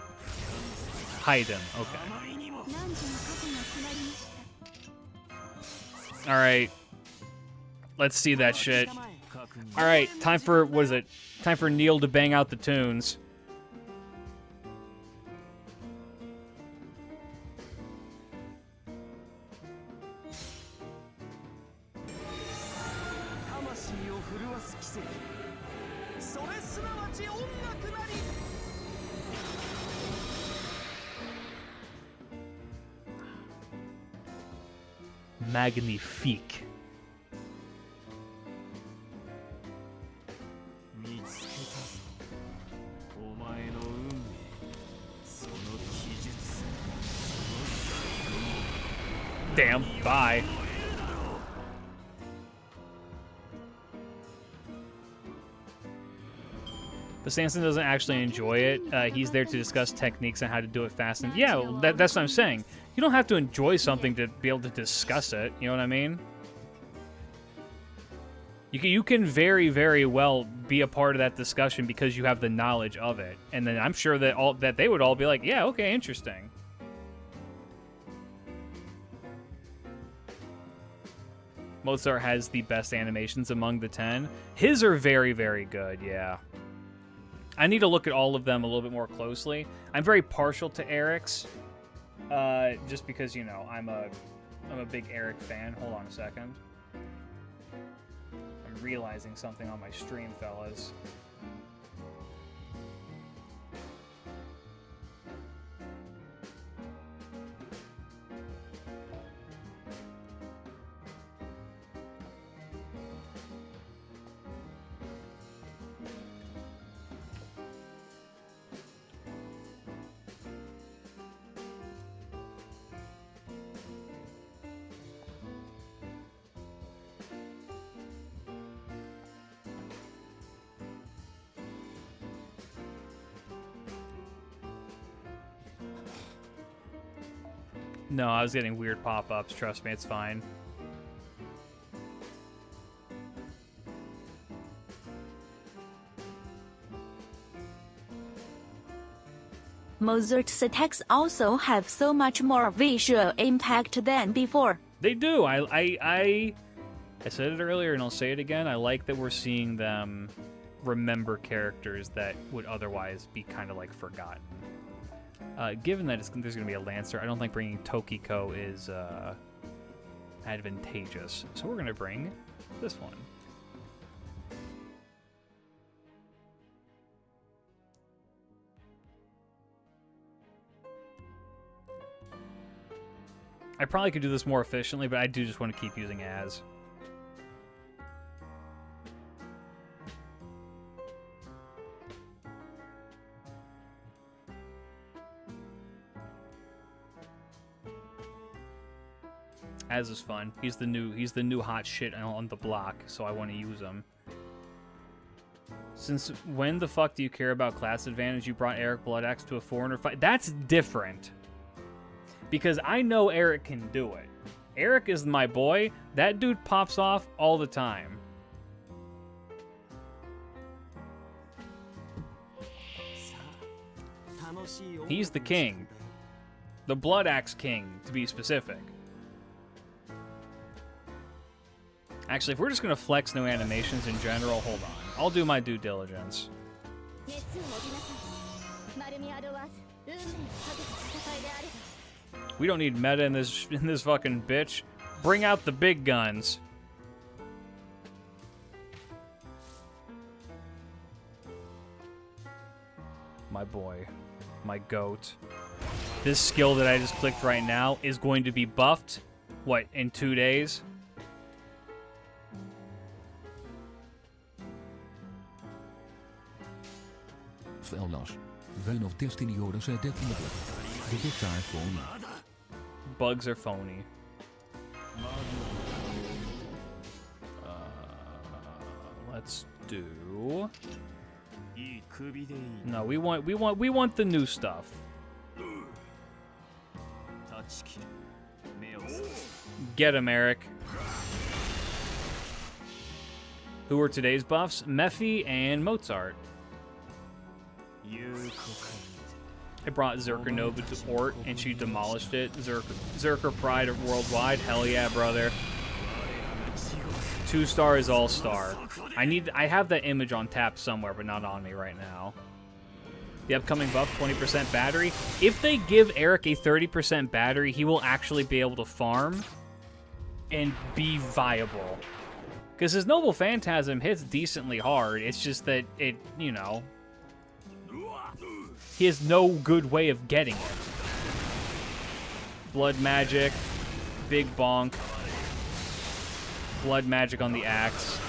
Haydn, okay. Alright. Let's see that shit. Alright, time for, what is it? Time for Neil to bang out the tunes. Magnifique. Damn, bye. But Sanson doesn't actually enjoy it. He's there to discuss techniques on how to do it fast. And yeah, well, that's what I'm saying. You don't have to enjoy something to be able to discuss it. You know what I mean? You can very, very well be a part of that discussion because you have the knowledge of it. And then I'm sure that they would all be like, yeah, okay, interesting. Mozart has the best animations among the 10. His are very, very good, yeah. I need to look at all of them a little bit more closely. I'm very partial to Eric's, just because, you know, I'm a big Eric fan. Hold on a second. I'm realizing something on my stream, fellas. No, I was getting weird pop-ups. Trust me, it's fine. Mozart's attacks also have so much more visual impact than before. They do. I said it earlier and I'll say it again. I like that we're seeing them remember characters that would otherwise be kind of like forgotten. Given that there's going to be a Lancer, I don't think bringing Tokiko is advantageous. So we're going to bring this one. I probably could do this more efficiently, but I do just want to keep using as. Az is fun. He's the new hot shit on the block, so I want to use him. Since when the fuck do you care about class advantage? You brought Eric Bloodaxe to a foreigner fight. That's different. Because I know Eric can do it. Eric is my boy. That dude pops off all the time. He's the king. The Bloodaxe king, to be specific. Actually, if we're just going to flex new animations in general, hold on. I'll do my due diligence. We don't need meta in this fucking bitch. Bring out the big guns. My boy. My goat. This skill that I just clicked right now is going to be buffed, what, in 2 days? Eyelashes. Vein of Destiny Yoda said that the bits are phony. Bugs are phony. Let's do. No, we want the new stuff. Get him, Eric. Who are today's buffs? Mephi and Mozart. I brought Zerker Nova to Ort, and she demolished it. Zerker Pride worldwide. Hell yeah, brother. 2-star is all-star. I have that image on tap somewhere, but not on me right now. The upcoming buff, 20% battery. If they give Eric a 30% battery, he will actually be able to farm and be viable. Because his Noble Phantasm hits decently hard. It's just that it, you know, he has no good way of getting it. Blood magic, big bonk, blood magic on the axe.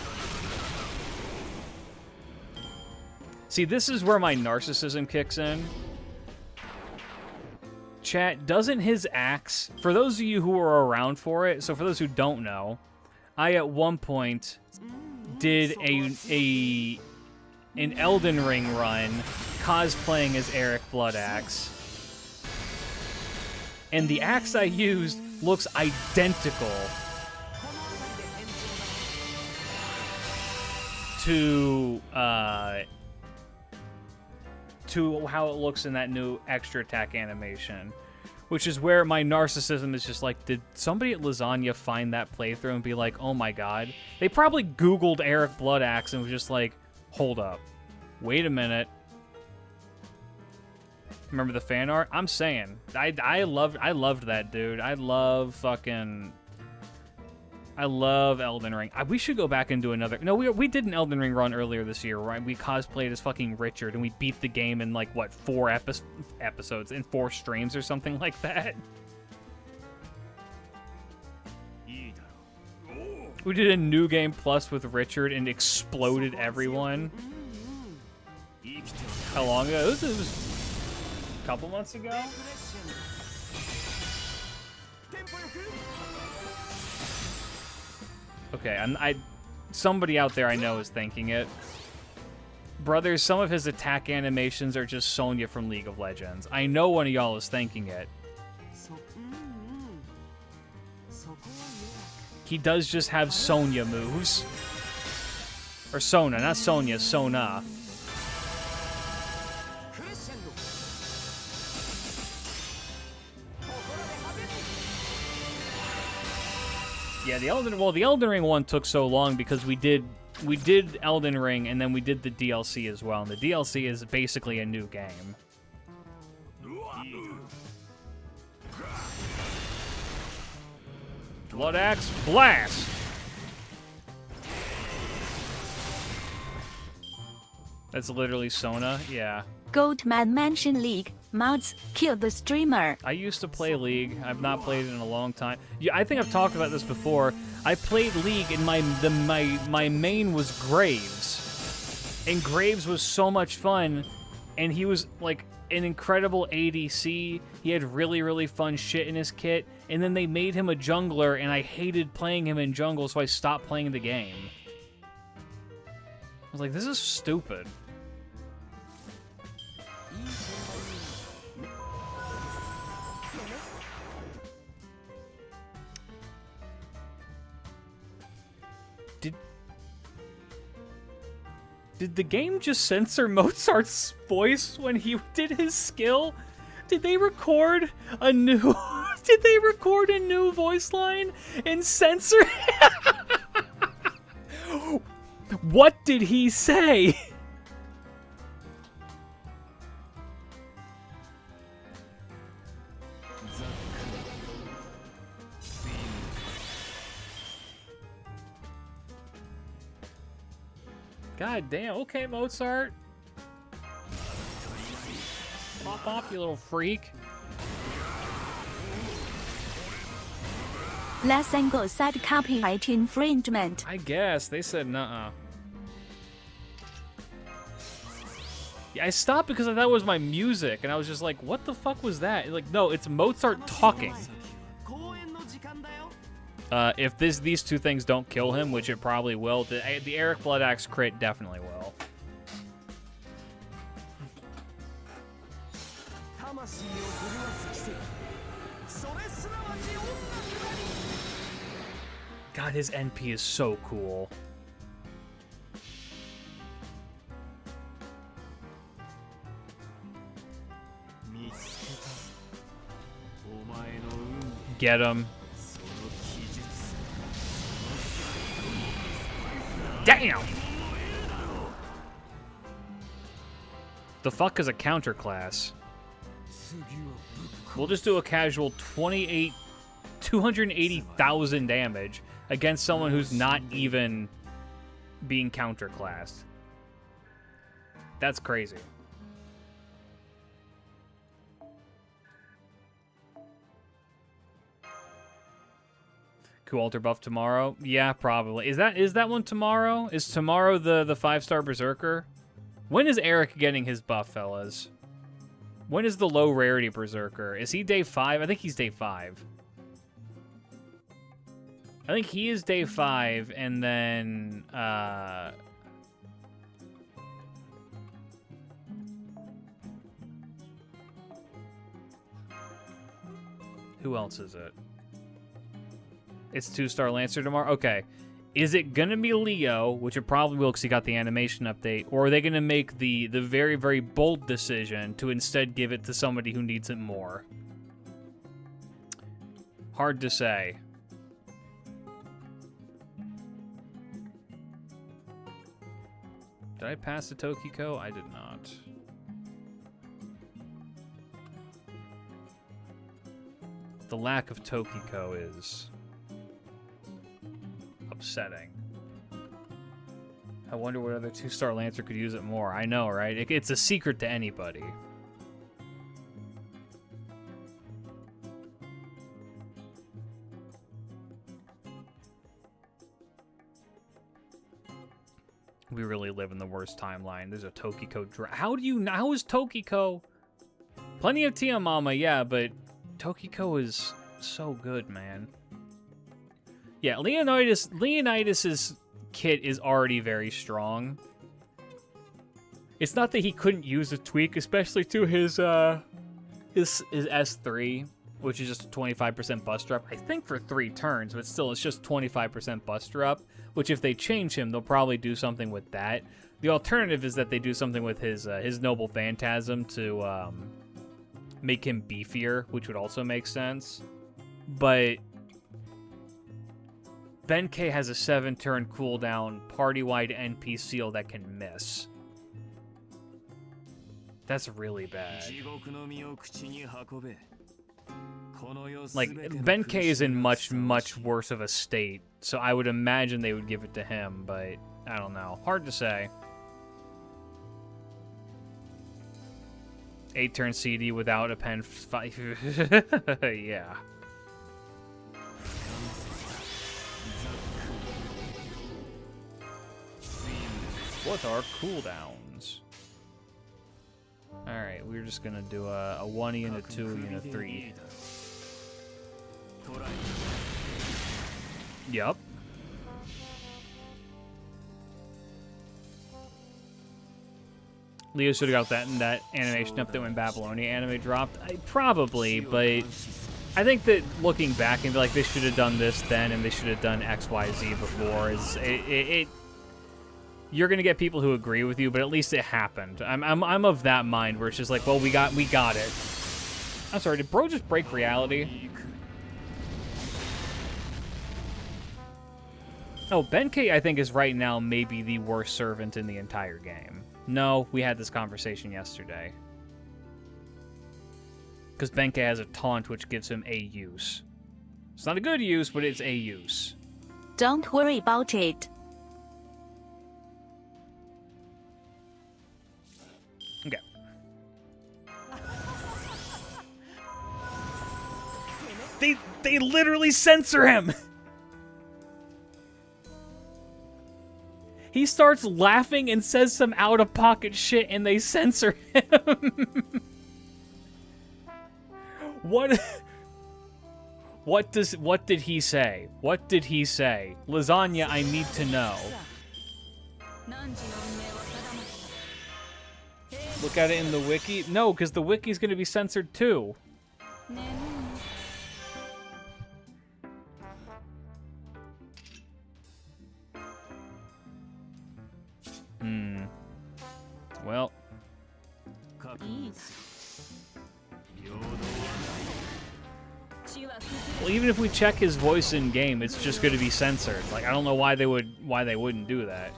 See, this is where my narcissism kicks in. Chat, doesn't his axe, for those of you who are around for it, so for those who don't know, I at one point did an Elden Ring run cosplaying as Eric Bloodaxe. And the axe I used looks identical to how it looks in that new extra attack animation. Which is where my narcissism is just like, did somebody at Lasagna find that playthrough and be like, oh my god? They probably Googled Eric Bloodaxe and was just like, hold up. Wait a minute. Remember the fan art? I'm saying. I loved that, dude. I love Elden Ring. We should go back and do another. No, we did an Elden Ring run earlier this year, right? We cosplayed as fucking Richard, and we beat the game in, like, what, 4 episodes, in 4 streams or something like that? We did a New Game Plus with Richard and exploded everyone. How long ago? This was a couple months ago? Okay, somebody out there I know is thinking it. Brothers, some of his attack animations are just Sonya from League of Legends. I know one of y'all is thinking it. He does just have Sonya moves. Or Sona, not Sonya, Sona. Yeah, the Elden Ring one took so long because we did Elden Ring and then we did the DLC as well. And the DLC is basically a new game. Blood Axe Blast! That's literally Sona, yeah. Goatman Mansion League. Mods, kill the streamer. I used to play League. I've not played it in a long time. Yeah, I think I've talked about this before. I played League and my main was Graves. And Graves was so much fun. And he was like an incredible ADC. He had really, really fun shit in his kit. And then they made him a jungler, and I hated playing him in jungle, so I stopped playing the game. I was like, this is stupid. Did the game just censor Mozart's voice when he did his skill? Did they record a new Did they record a new voice line and censor What did he say? God damn, okay, Mozart. Pop off, you little freak. Last angle said copyright infringement. I guess. They said nuh-uh. Yeah, I stopped because I thought it was my music, and I was just like, what the fuck was that? Like, no, it's Mozart talking. If these two things don't kill him, which it probably will, the Eric Blood Axe crit definitely will. God, his NP is so cool. Get him. Damn! The fuck is a counter class? We'll just do a casual 280,000 damage against someone who's not even being counterclassed. That's crazy. Cool alter buff tomorrow? Yeah, probably. Is that one tomorrow? Is tomorrow the 5-star Berserker? When is Eric getting his buff, fellas? When is the low rarity Berserker? Is he day 5? I think he's day 5. I think he is day 5, and then, who else is it? It's 2-star Lancer tomorrow? Okay. Is it gonna be Leo, which it probably will because he got the animation update, or are they gonna make the very, very bold decision to instead give it to somebody who needs it more? Hard to say. Did I pass the Tokiko? I did not. The lack of Tokiko is upsetting. I wonder what other 2-star Lancer could use it more. I know, right? It's a secret to anybody. We really live in the worst timeline. There's a Tokiko how is Tokiko? Plenty of Tia Mama, yeah, but Tokiko is so good, man. Yeah, Leonidas's kit is already very strong. It's not that he couldn't use a tweak, especially to his S3, which is just a 25% bust up. I think for 3 turns, but still, it's just 25% bust up. Which, if they change him, they'll probably do something with that. The alternative is that they do something with his Noble Phantasm to make him beefier, which would also make sense. But Benkei has a 7-turn cooldown party-wide NP seal that can miss. That's really bad. Like, Benkei is in much, much worse of a state, so I would imagine they would give it to him, but I don't know. Hard to say. 8-turn CD without a pen. Yeah. What are cooldowns? Alright, we're just gonna do a 1E and a 2E and a 3E. Yup. Leo should have got that in that animation update when Babylonia anime dropped. Probably, but I think that looking back and be like, they should have done this then and they should have done XYZ before is you're gonna get people who agree with you, but at least it happened. I'm of that mind where it's just like, well, we got it. I'm sorry, did bro just break reality? Oh, Benkei, I think, is right now maybe the worst servant in the entire game. No, we had this conversation yesterday. Because Benkei has a taunt which gives him a use. It's not a good use, but it's a use. Don't worry about it. Okay. They literally censor him! He starts laughing and says some out-of-pocket shit, and they censor him. What did he say? What did he say? Lasagna, I need to know. Look at it in the wiki. No, because the wiki's going to be censored too. Well. Well, even if we check his voice in game, it's just going to be censored. Like, I don't know why they wouldn't do that.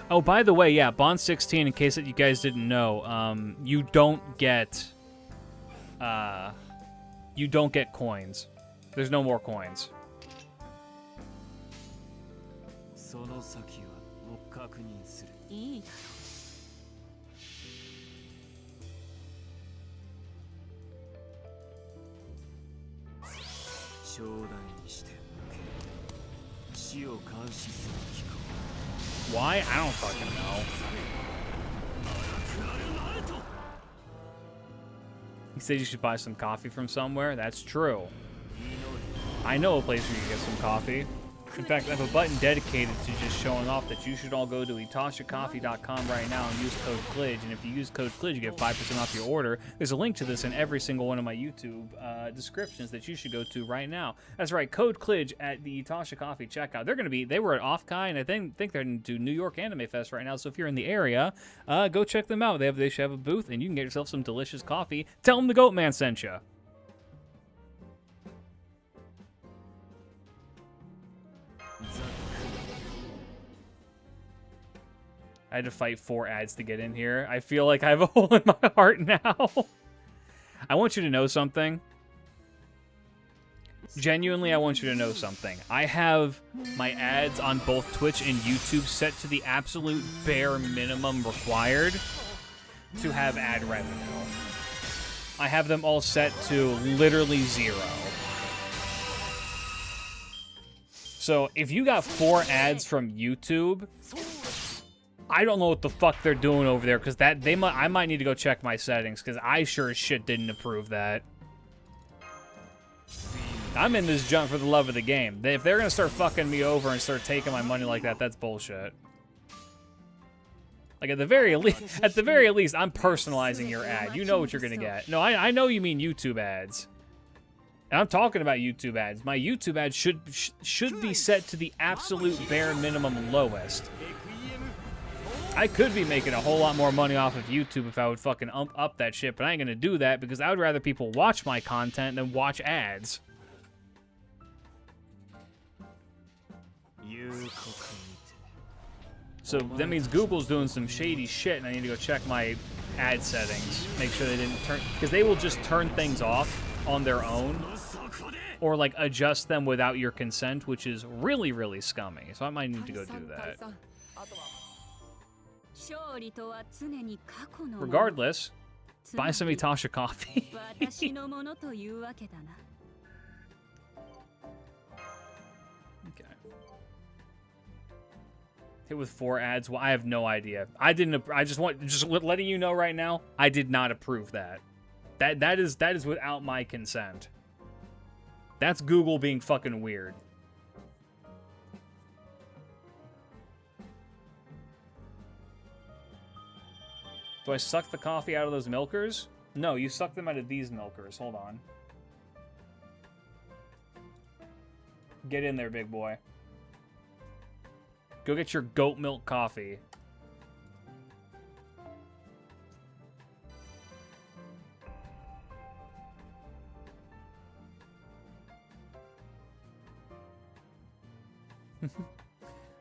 Oh, by the way, yeah, Bond 16. In case that you guys didn't know, you don't get coins. There's no more coins. Why? I don't fucking know. He said you should buy some coffee from somewhere. That's true. I know a place where you can get some coffee. In fact, I have a button dedicated to just showing off that you should all go to itoshacoffee.com right now and use code klidge. And if you use code klidge, you get 5% off your order. There's a link to this in every single one of my YouTube descriptions that you should go to right now. That's right, code klidge at the Itosha Coffee checkout. They were at Off-Kai, and I think they're into New York Anime Fest right now. So if you're in the area, go check them out. They should have a booth, and you can get yourself some delicious coffee. Tell them the Goat Man sent you. I had to fight 4 ads to get in here. I feel like I have a hole in my heart now. I want you to know something. Genuinely, I want you to know something. I have my ads on both Twitch and YouTube set to the absolute bare minimum required to have ad revenue. I have them all set to literally 0. So if you got 4 ads from YouTube, I don't know what the fuck they're doing over there, because I might need to go check my settings, because I sure as shit didn't approve that. I'm in this junk for the love of the game. If they're gonna start fucking me over and start taking my money like that, that's bullshit. Like at the very least, I'm personalizing your ad. You know what you're gonna get. No, I know you mean YouTube ads. And I'm talking about YouTube ads. My YouTube ads should be set to the absolute bare minimum lowest. I could be making a whole lot more money off of YouTube if I would fucking up that shit, but I ain't gonna do that because I would rather people watch my content than watch ads. So that means Google's doing some shady shit, and I need to go check my ad settings, make sure they didn't turn, because they will just turn things off on their own, or like adjust them without your consent, which is really, really scummy. So I might need to go do that. Regardless, buy some Itasha coffee. Okay. Hit with 4 ads. Well, I have no idea. I didn't. I just letting you know right now. I did not approve that. That is without my consent. That's Google being fucking weird. Do I suck the coffee out of those milkers? No, you suck them out of these milkers. Hold on. Get in there, big boy. Go get your goat milk coffee.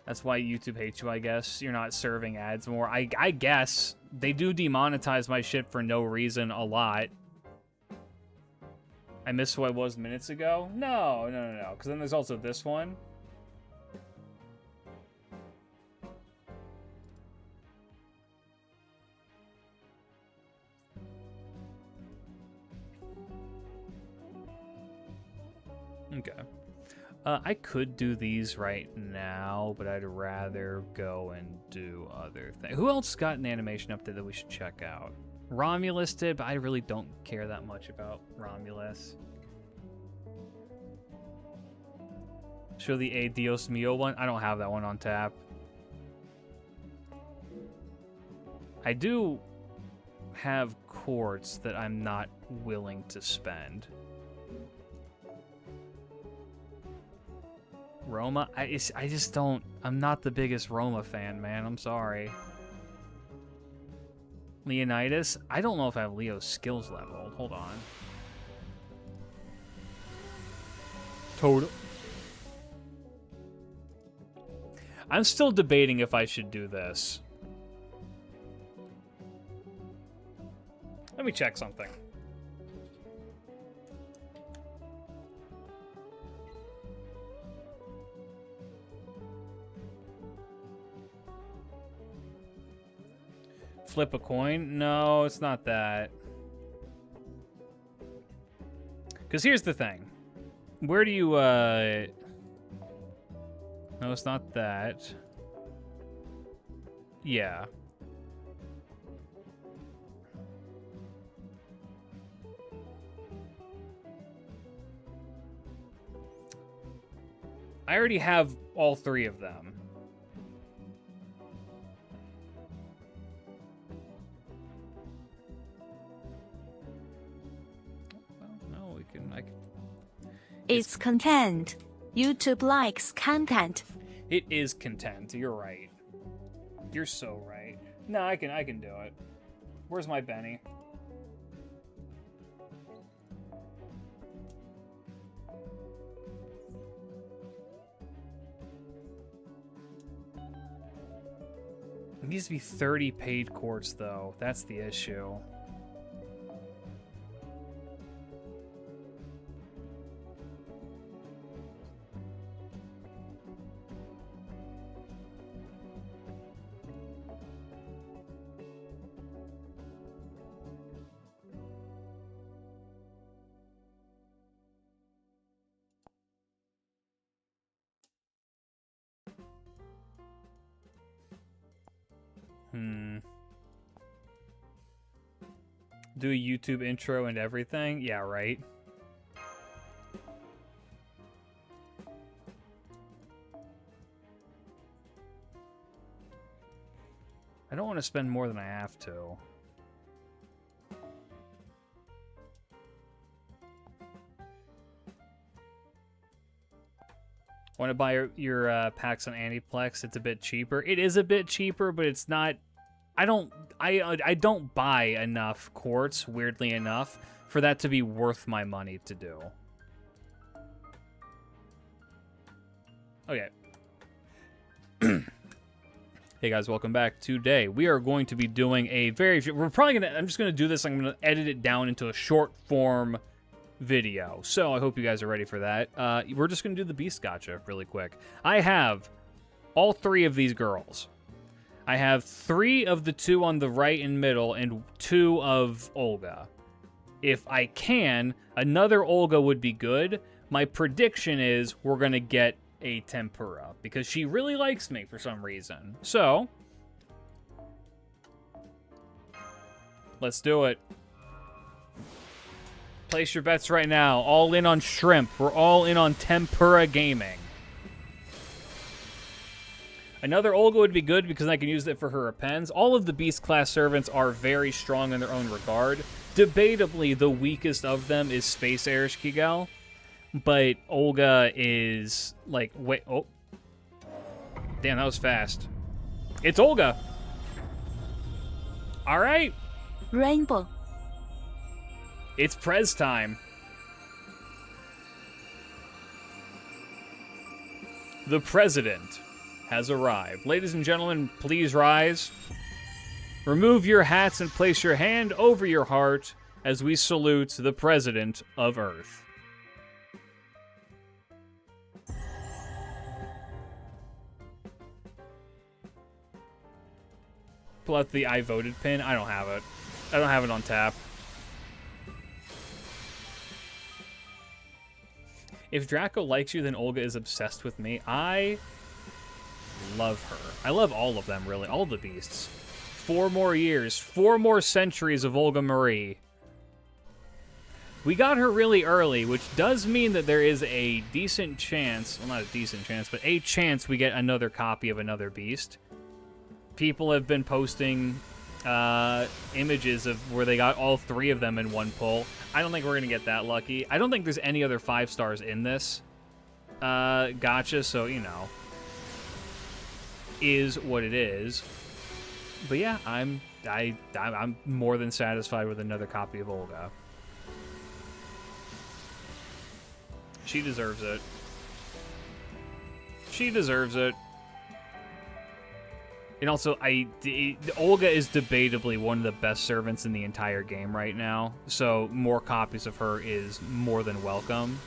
That's why YouTube hates you, I guess. You're not serving ads more. I guess. They do demonetize my shit for no reason a lot. I missed who I was minutes ago? No. Because then there's also this one. Okay. I could do these right now, but I'd rather go and do other things. Who else got an animation update that we should check out? Romulus did, but I really don't care that much about Romulus. Show the A Dios Mio one. I don't have that one on tap. I do have quartz that I'm not willing to spend. Roma? I just don't... I'm not the biggest Roma fan, man. I'm sorry. Leonidas? I don't know if I have Leo's skills level. Hold on. Total. I'm still debating if I should do this. Let me check something. Flip a coin? No, it's not that. Because here's the thing. Where do you, No, it's not that. Yeah. I already have all 3 of them. It's content. YouTube likes content. It is content. You're right. You're so right. No, I can do it. Where's my Benny? It needs to be 30 paid quartz, though. That's the issue. Do a YouTube intro and everything? Yeah, right. I don't want to spend more than I have to. Want to buy your packs on Aniplex? It's a bit cheaper. It is a bit cheaper, but it's not. I don't buy enough quartz, weirdly enough, for that to be worth my money to do. Okay. Hey guys, welcome back. Today we are going to be doing a I'm just gonna do this. I'm gonna edit it down into a short form video. So I hope you guys are ready for that. We're just gonna do the Beast Gotcha really quick. I have all 3 of these girls. I have 3 of the 2 on the right and middle, and 2 of Olga. If I can, another Olga would be good. My prediction is we're gonna get a Tempura, because she really likes me for some reason. So, let's do it. Place your bets right now. All in on shrimp. We're all in on Tempura Gaming. Another Olga would be good because I can use it for her appends. All of the Beast class servants are very strong in their own regard. Debatably, the weakest of them is Space Ereshkigal. But Olga is like, wait, oh. Damn, that was fast. It's Olga. All right. Rainbow. It's Prez time. The president has arrived. Ladies and gentlemen, please rise. Remove your hats and place your hand over your heart as we salute the president of Earth. Pull out the I voted pin. I don't have it. I don't have it on tap. If Draco likes you, then Olga is obsessed with me. I love her. I love all of them, really. All the beasts. 4 more years. 4 more centuries of Olga Marie. We got her really early, which does mean that there is a decent chance, well, not a decent chance, but a chance we get another copy of another beast. People have been posting images of where they got all 3 of them in one pull. I don't think we're going to get that lucky. I don't think there's any other 5 stars in this gotcha, so, you know, is what it is. But yeah, I'm more than satisfied with another copy of Olga. She deserves it. She deserves it. And also, Olga is debatably one of the best servants in the entire game right now, so more copies of her is more than welcome.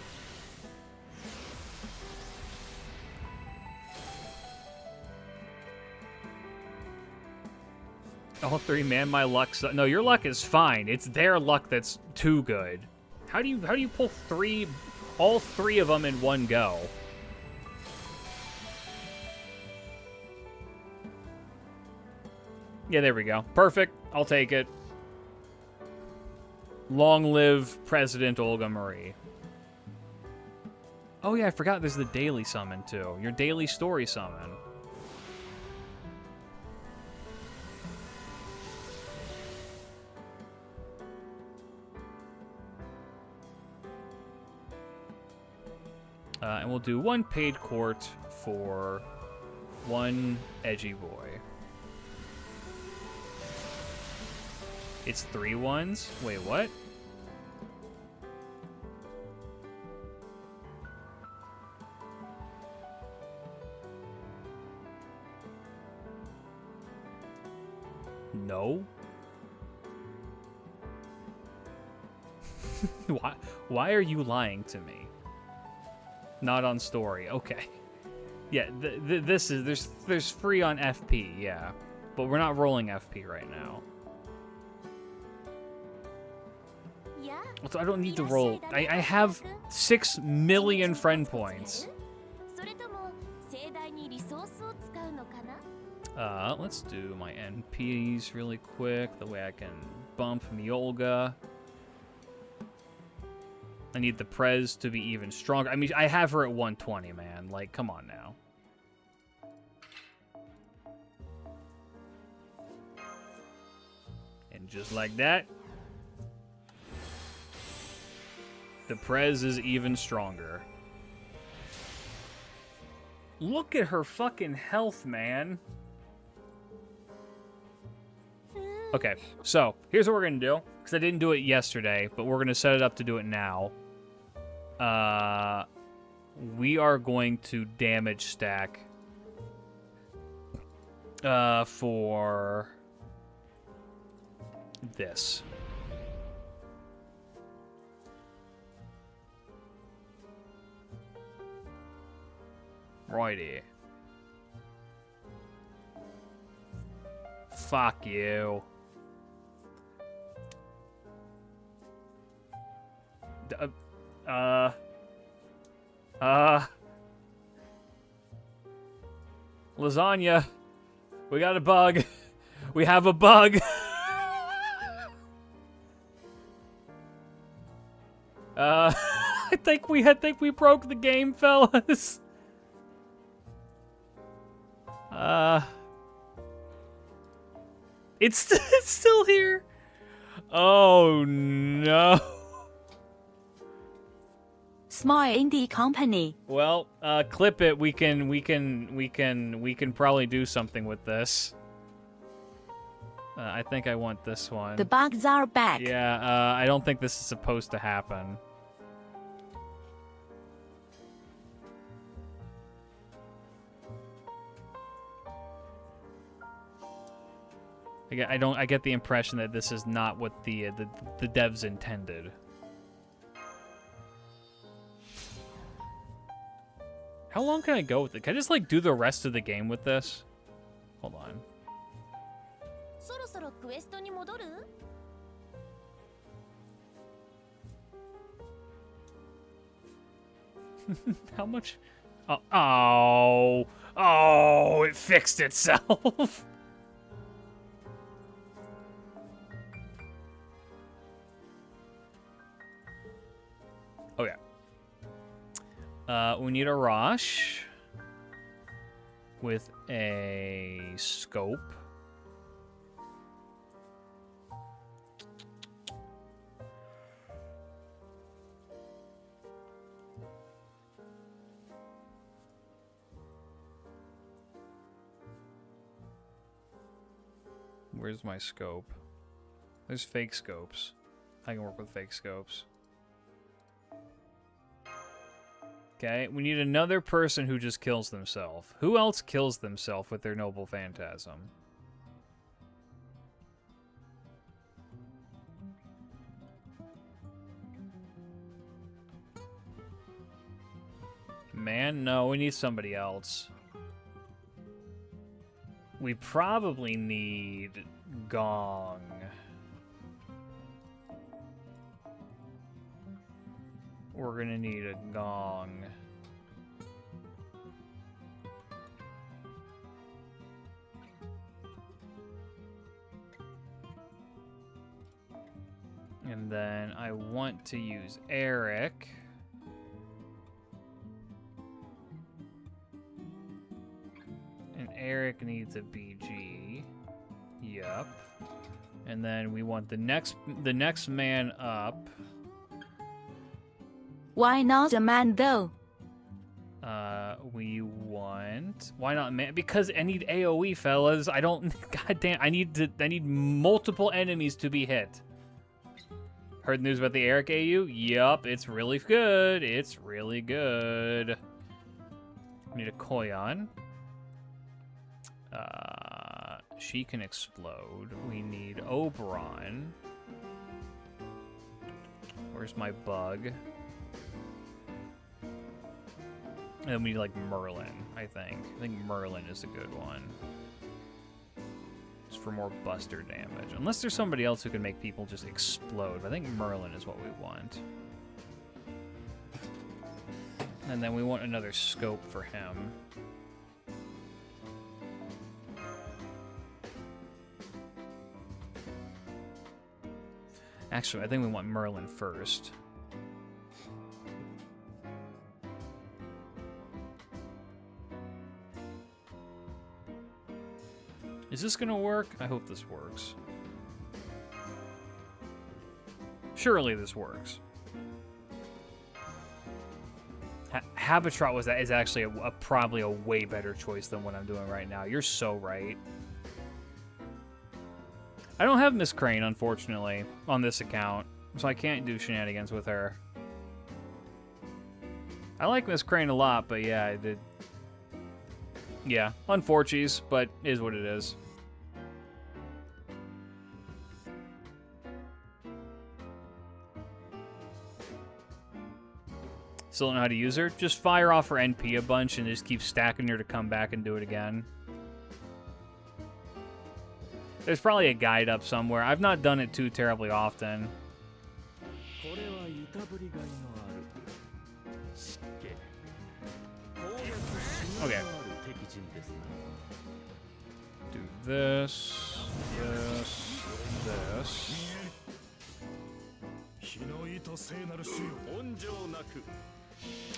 All 3, man, my luck. No, your luck is fine. It's their luck that's too good. How do you pull all 3 of them in one go? Yeah, there we go. Perfect. I'll take it. Long live President Olga Marie. Oh yeah, I forgot there's the daily summon too. Your daily story summon. And we'll do 1 paid court for 1 edgy boy. It's 3 ones? Wait, what? No? Why are you lying to me? Not on story. Okay. Yeah, this is there's free on FP, yeah. But we're not rolling FP right now. So I don't need to roll. I have 6 million friend points. Let's do my NPs really quick. The way I can bump Olga. I need the Prez to be even stronger. I mean, I have her at 120, man. Like, come on now. And just like that, the Prez is even stronger. Look at her fucking health, man. Okay, so here's what we're gonna do. Because I didn't do it yesterday, but we're gonna set it up to do it now. We are going to damage stack for this. Righty. Fuck you. Lasagna. We got a bug. We have a bug. I think we broke the game, fellas. It's still here. Oh no. Small indie company. Well, clip it. We can probably do something with this. I think I want this one. The bugs are back. Yeah, I don't think this is supposed to happen. I get the impression that this is not what the devs intended. How long can I go with it? Can I just like do the rest of the game with this? Hold on. How much? Oh, it fixed itself. Okay. We need a Rosh with a scope. Where's my scope? There's fake scopes. I can work with fake scopes. Okay, we need another person who just kills themselves. Who else kills themselves with their noble phantasm? Man, no, we need somebody else. We probably need Gong. We're gonna need a Gong. And then I want to use Eric. And Eric needs a BG. Yep. And then we want the next man up. Why not a man though? We want... Why not man? Because I need AoE, fellas. I don't... Goddamn, I need multiple enemies to be hit. Heard news about the Eric AU? Yup, it's really good. It's really good. We need a Koyon. She can explode. We need Oberon. Where's my bug? And then we need, like, Merlin, I think. I think Merlin is a good one. It's for more buster damage. Unless there's somebody else who can make people just explode. I think Merlin is what we want. And then we want another scope for him. Actually, I think we want Merlin first. Is this gonna work? I hope this works. Surely this works. Habitrot is actually probably a way better choice than what I'm doing right now. You're so right. I don't have Miss Crane, unfortunately, on this account, so I can't do shenanigans with her. I like Miss Crane a lot, but yeah, I did. Yeah, unfortunate, but is what it is. Still don't know how to use her? Just fire off her NP a bunch and just keep stacking her to come back and do it again. There's probably a guide up somewhere. I've not done it too terribly often. Okay. Do this, this, this.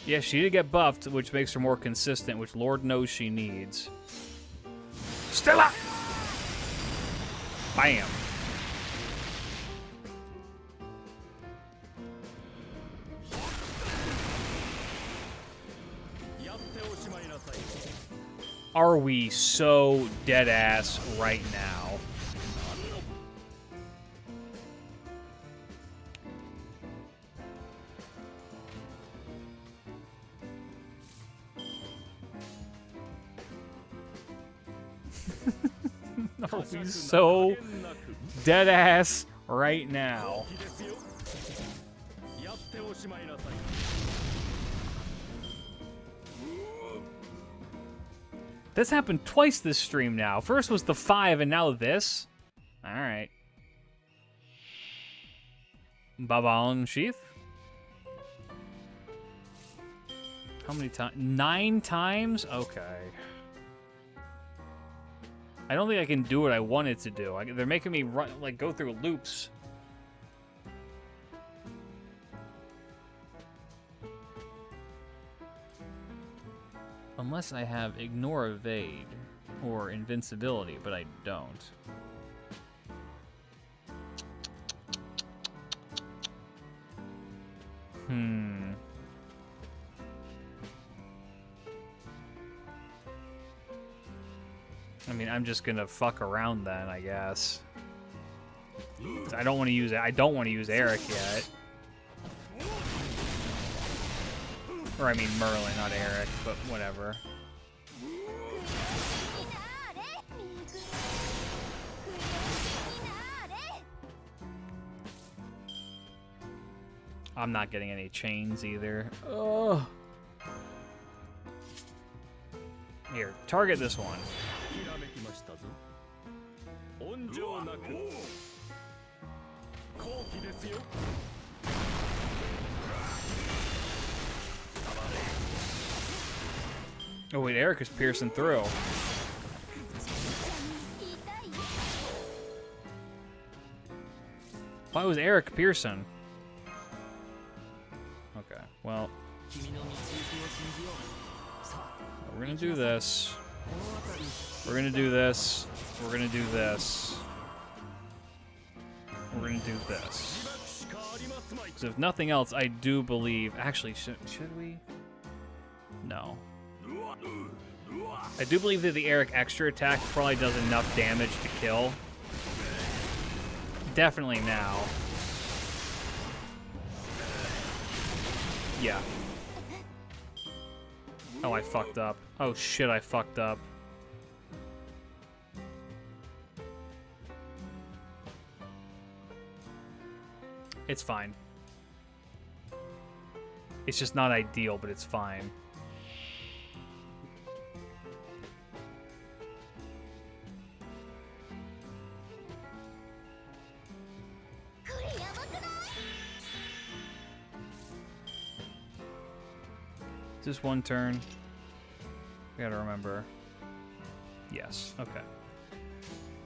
Yeah, she did get buffed, which makes her more consistent, which Lord knows she needs. Stella! Bam! Are we so dead ass right now? Are we so dead ass right now? This happened twice this stream now. First was the 5 and now this? Alright. Babal Sheath? How many times? 9 times? Okay. I don't think I can do what I wanted to do. They're making me run, like, go through loops. Unless I have Ignore Evade or Invincibility, but I don't. I mean, I'm just gonna fuck around then, I guess. I don't want to use it. I don't want to use Eric yet. Or I mean Merlin, not Eric, but whatever. I'm not getting any chains either. Ugh. Here, target this one. Oh wait, Eric is piercing through. Why was Eric piercing? Okay, well. We're gonna do this. We're gonna do this. We're gonna do this. We're gonna do this. So if nothing else, I do believe... Actually, should we? No. I do believe that the Eric extra attack probably does enough damage to kill. Definitely now. Yeah. Oh, I fucked up. Oh shit, I fucked up. It's fine. It's just not ideal, but it's fine. Just one turn. We gotta remember. Yes, okay.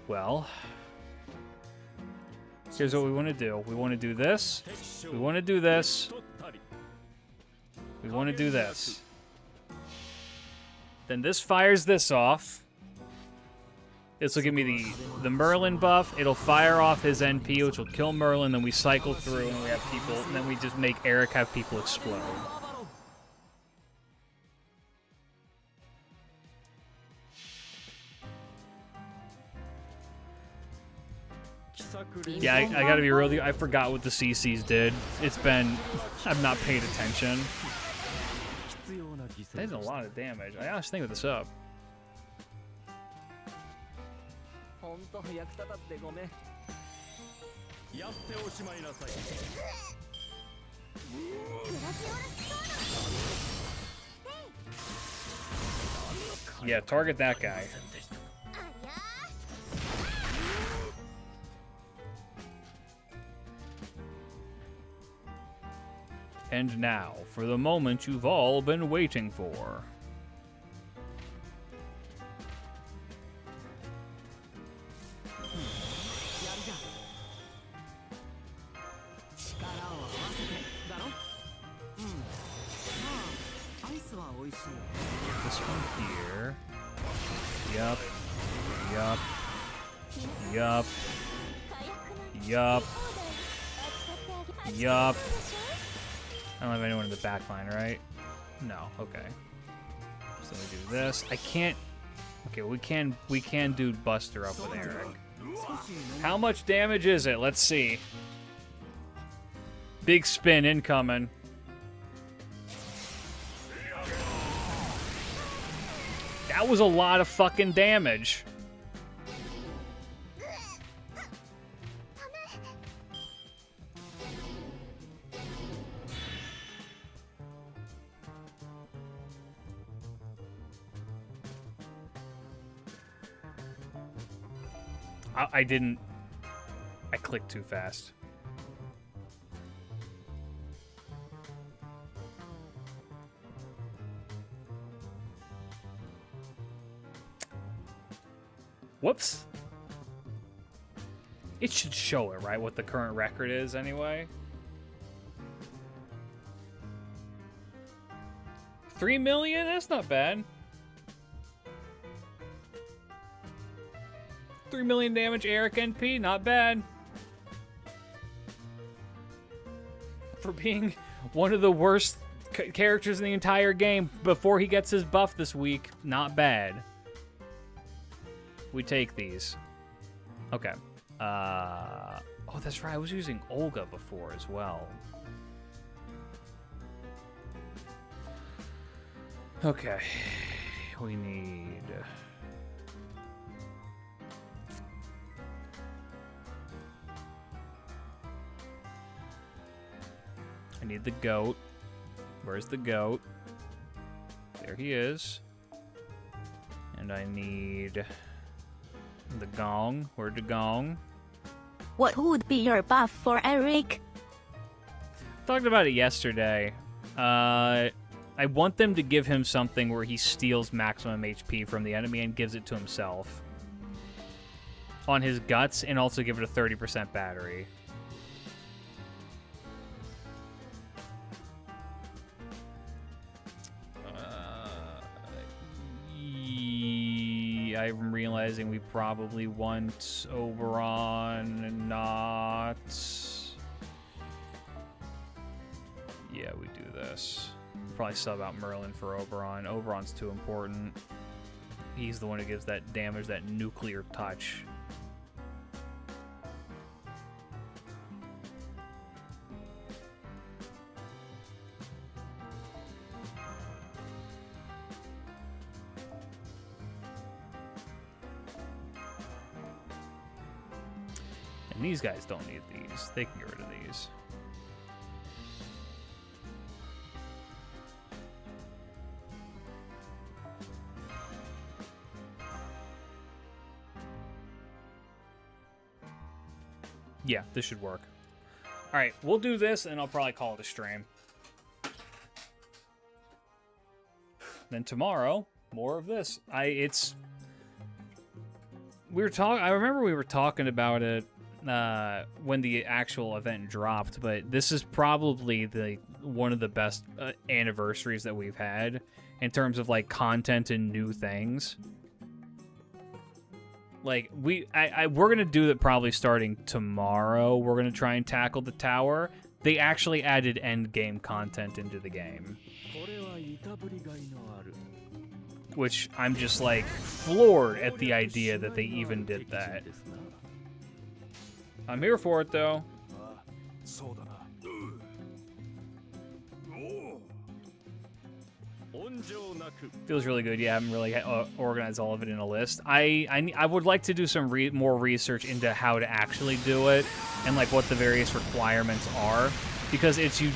Well, here's what we want to do. We want to do this. We want to do this. We want to do this. Then this fires this off. This will give me the Merlin buff. It'll fire off his NP, which will kill Merlin. Then we cycle through and we have people. And then we just make Eric have people explode. Yeah, I gotta be real with you. I forgot what the CCs did. It's been... I've not paid attention. That is a lot of damage. I honestly think of this up. Yeah, target that guy. And now, for the moment you've all been waiting for. This one here. Yup. Yup. Yup. Yup. Yup. I don't have anyone in the back line, right? No. Okay. So we do this. I can't. Okay, we can do Buster up with Eric. How much damage is it? Let's see. Big spin incoming. That was a lot of fucking damage. I didn't... I clicked too fast. Whoops. It should show it, right? What the current record is, anyway. 3 million? That's not bad. 3 million damage, Eric NP, not bad. For being one of the worst characters in the entire game before he gets his buff this week, not bad. We take these. Okay. Oh, that's right. I was using Olga before as well. Okay. We need... I need the goat. Where's the goat? There he is. And I need the gong. Where'd the gong? What would be your buff for Eric? Talked about it yesterday. I want them to give him something where he steals maximum HP from the enemy and gives it to himself. On his guts, and also give it a 30% battery. I'm realizing we probably want Oberon and not... Yeah, we do this. Probably sub out Merlin for Oberon. Oberon's too important. He's the one who gives that damage, that nuclear touch. And these guys don't need these. They can get rid of these. Yeah, this should work. All right, we'll do this, and I'll probably call it a stream. Then tomorrow, more of this. I remember we were talking about it when the actual event dropped, but this is probably one of the best anniversaries that we've had in terms of like content and new things. Like we're gonna do that probably starting tomorrow. We're gonna try and tackle the tower. They actually added end game content into the game, which I'm just like floored at the idea that they even did that. I'm here for it, though. Feels really good. Yeah, I haven't really organized all of it in a list. I would like to do some more research into how to actually do it and like what the various requirements are, because it's you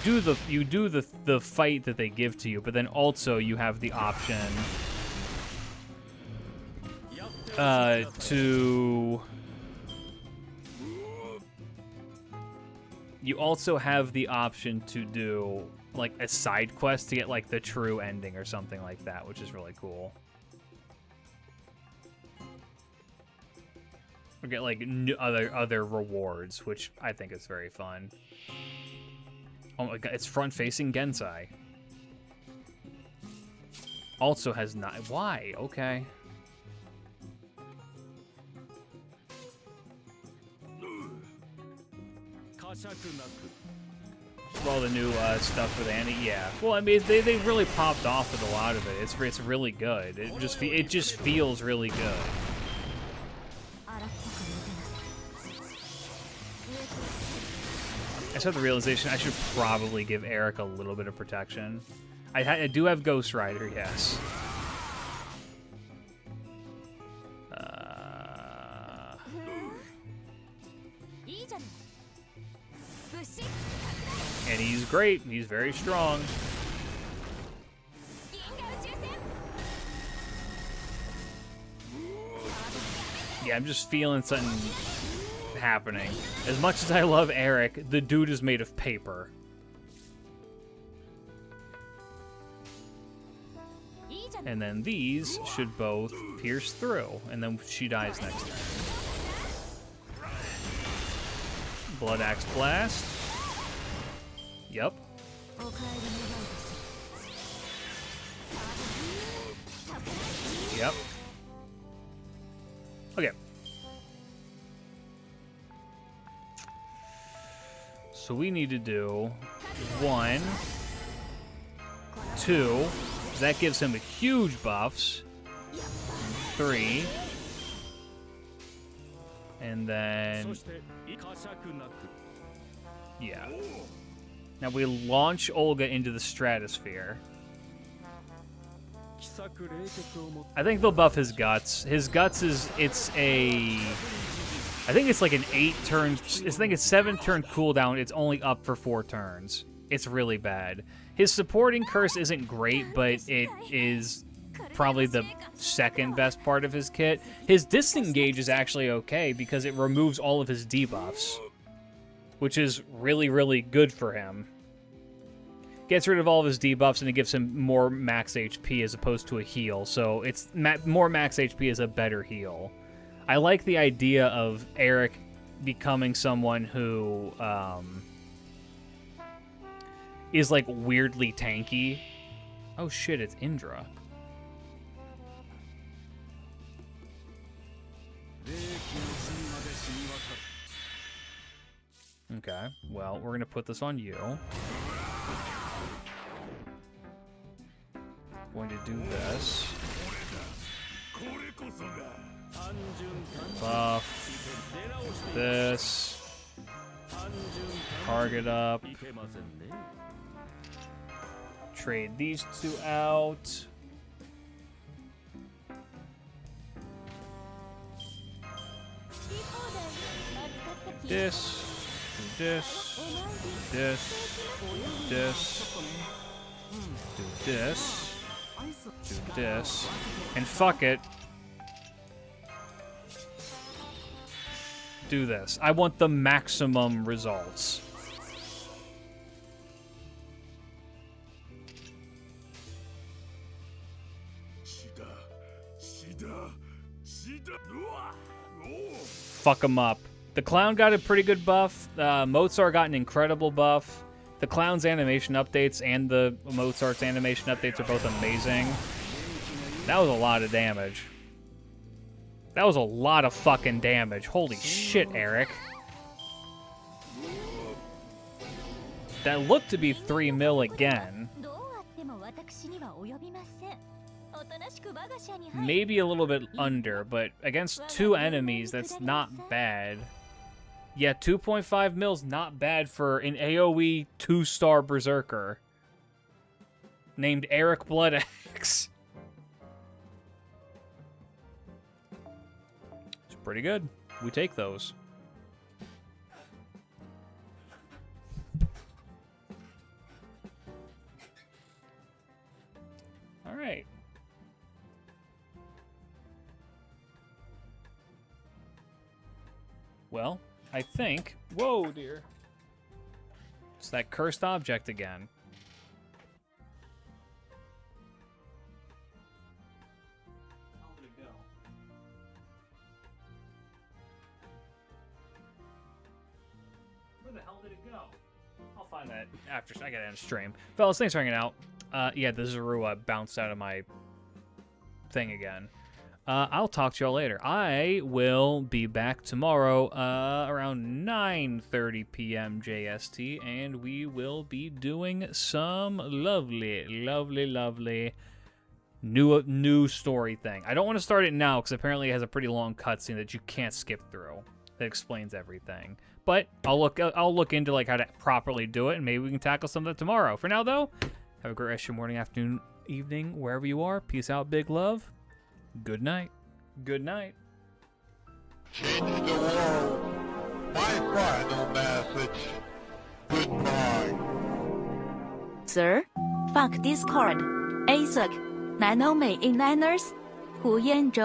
do the fight that they give to you, but then also you have the option you also have the option to do like a side quest to get like the true ending or something like that, which is really cool. Or get like other rewards, which I think is very fun. Oh my god, it's front-facing Gensai. Also has not. Why? Okay. All the new stuff with Annie, yeah. Well, I mean, they really popped off with a lot of it. It's really good. It just feels really good. I just had the realization I should probably give Eric a little bit of protection. I do have Ghost Rider, yes. And he's great. He's very strong. Yeah, I'm just feeling something happening. As much as I love Eric, the dude is made of paper. And then these should both pierce through, and then she dies next time. Blood Axe Blast. Yep. Yep. Okay. So we need to do 1, 2. That gives him a huge buffs. 3. And then... yeah. Now we launch Olga into the stratosphere. I think they'll buff his guts. His guts is, it's a... I think it's like an 8-turn... I think it's 7-turn cooldown. It's only up for 4 turns. It's really bad. His supporting curse isn't great, but it is probably the second best part of his kit. His disengage is actually okay because it removes all of his debuffs, which is really, really good for him. Gets rid of all of his debuffs, and it gives him more max HP as opposed to a heal. So it's more max HP is a better heal. I like the idea of Eric becoming someone who is like weirdly tanky. Oh shit, it's Indra. Okay, well, we're gonna put this on you. Going to do this. Buff this. Target up. Trade these 2 out. This. Do this. Do this. Do this. Do this. Do this. And fuck it. Do this. I want the maximum results. Fuck him up. The clown got a pretty good buff. Mozart got an incredible buff. The clown's animation updates and the Mozart's animation updates are both amazing. That was a lot of damage. That was a lot of fucking damage. Holy shit, Eric. That looked to be 3 mil again. Maybe a little bit under, but against 2 enemies, that's not bad. Yeah, 2.5 mils, not bad for an AoE 2-star berserker named Eric Bloodaxe. It's pretty good. We take those. All right. Well, I think... Whoa, dear. It's that cursed object again. How did it go? Where the hell did it go? I'll find that after I get it in stream. Fellas, thanks for hanging out. Yeah, the Zorua bounced out of my thing again. I'll talk to y'all later. I will be back tomorrow around 9:30 p.m. JST, and we will be doing some lovely new story thing. I don't want to start it now because apparently it has a pretty long cutscene that you can't skip through that explains everything. But I'll look into like how to properly do it, and maybe we can tackle some of that tomorrow. For now, though, have a great rest of your morning, afternoon, evening, wherever you are. Peace out, big love. Good night. Good night. Change the world. My final message. Goodbye. Sir, fuck Discord. ASIC. Nano May Inliners. 胡彦哲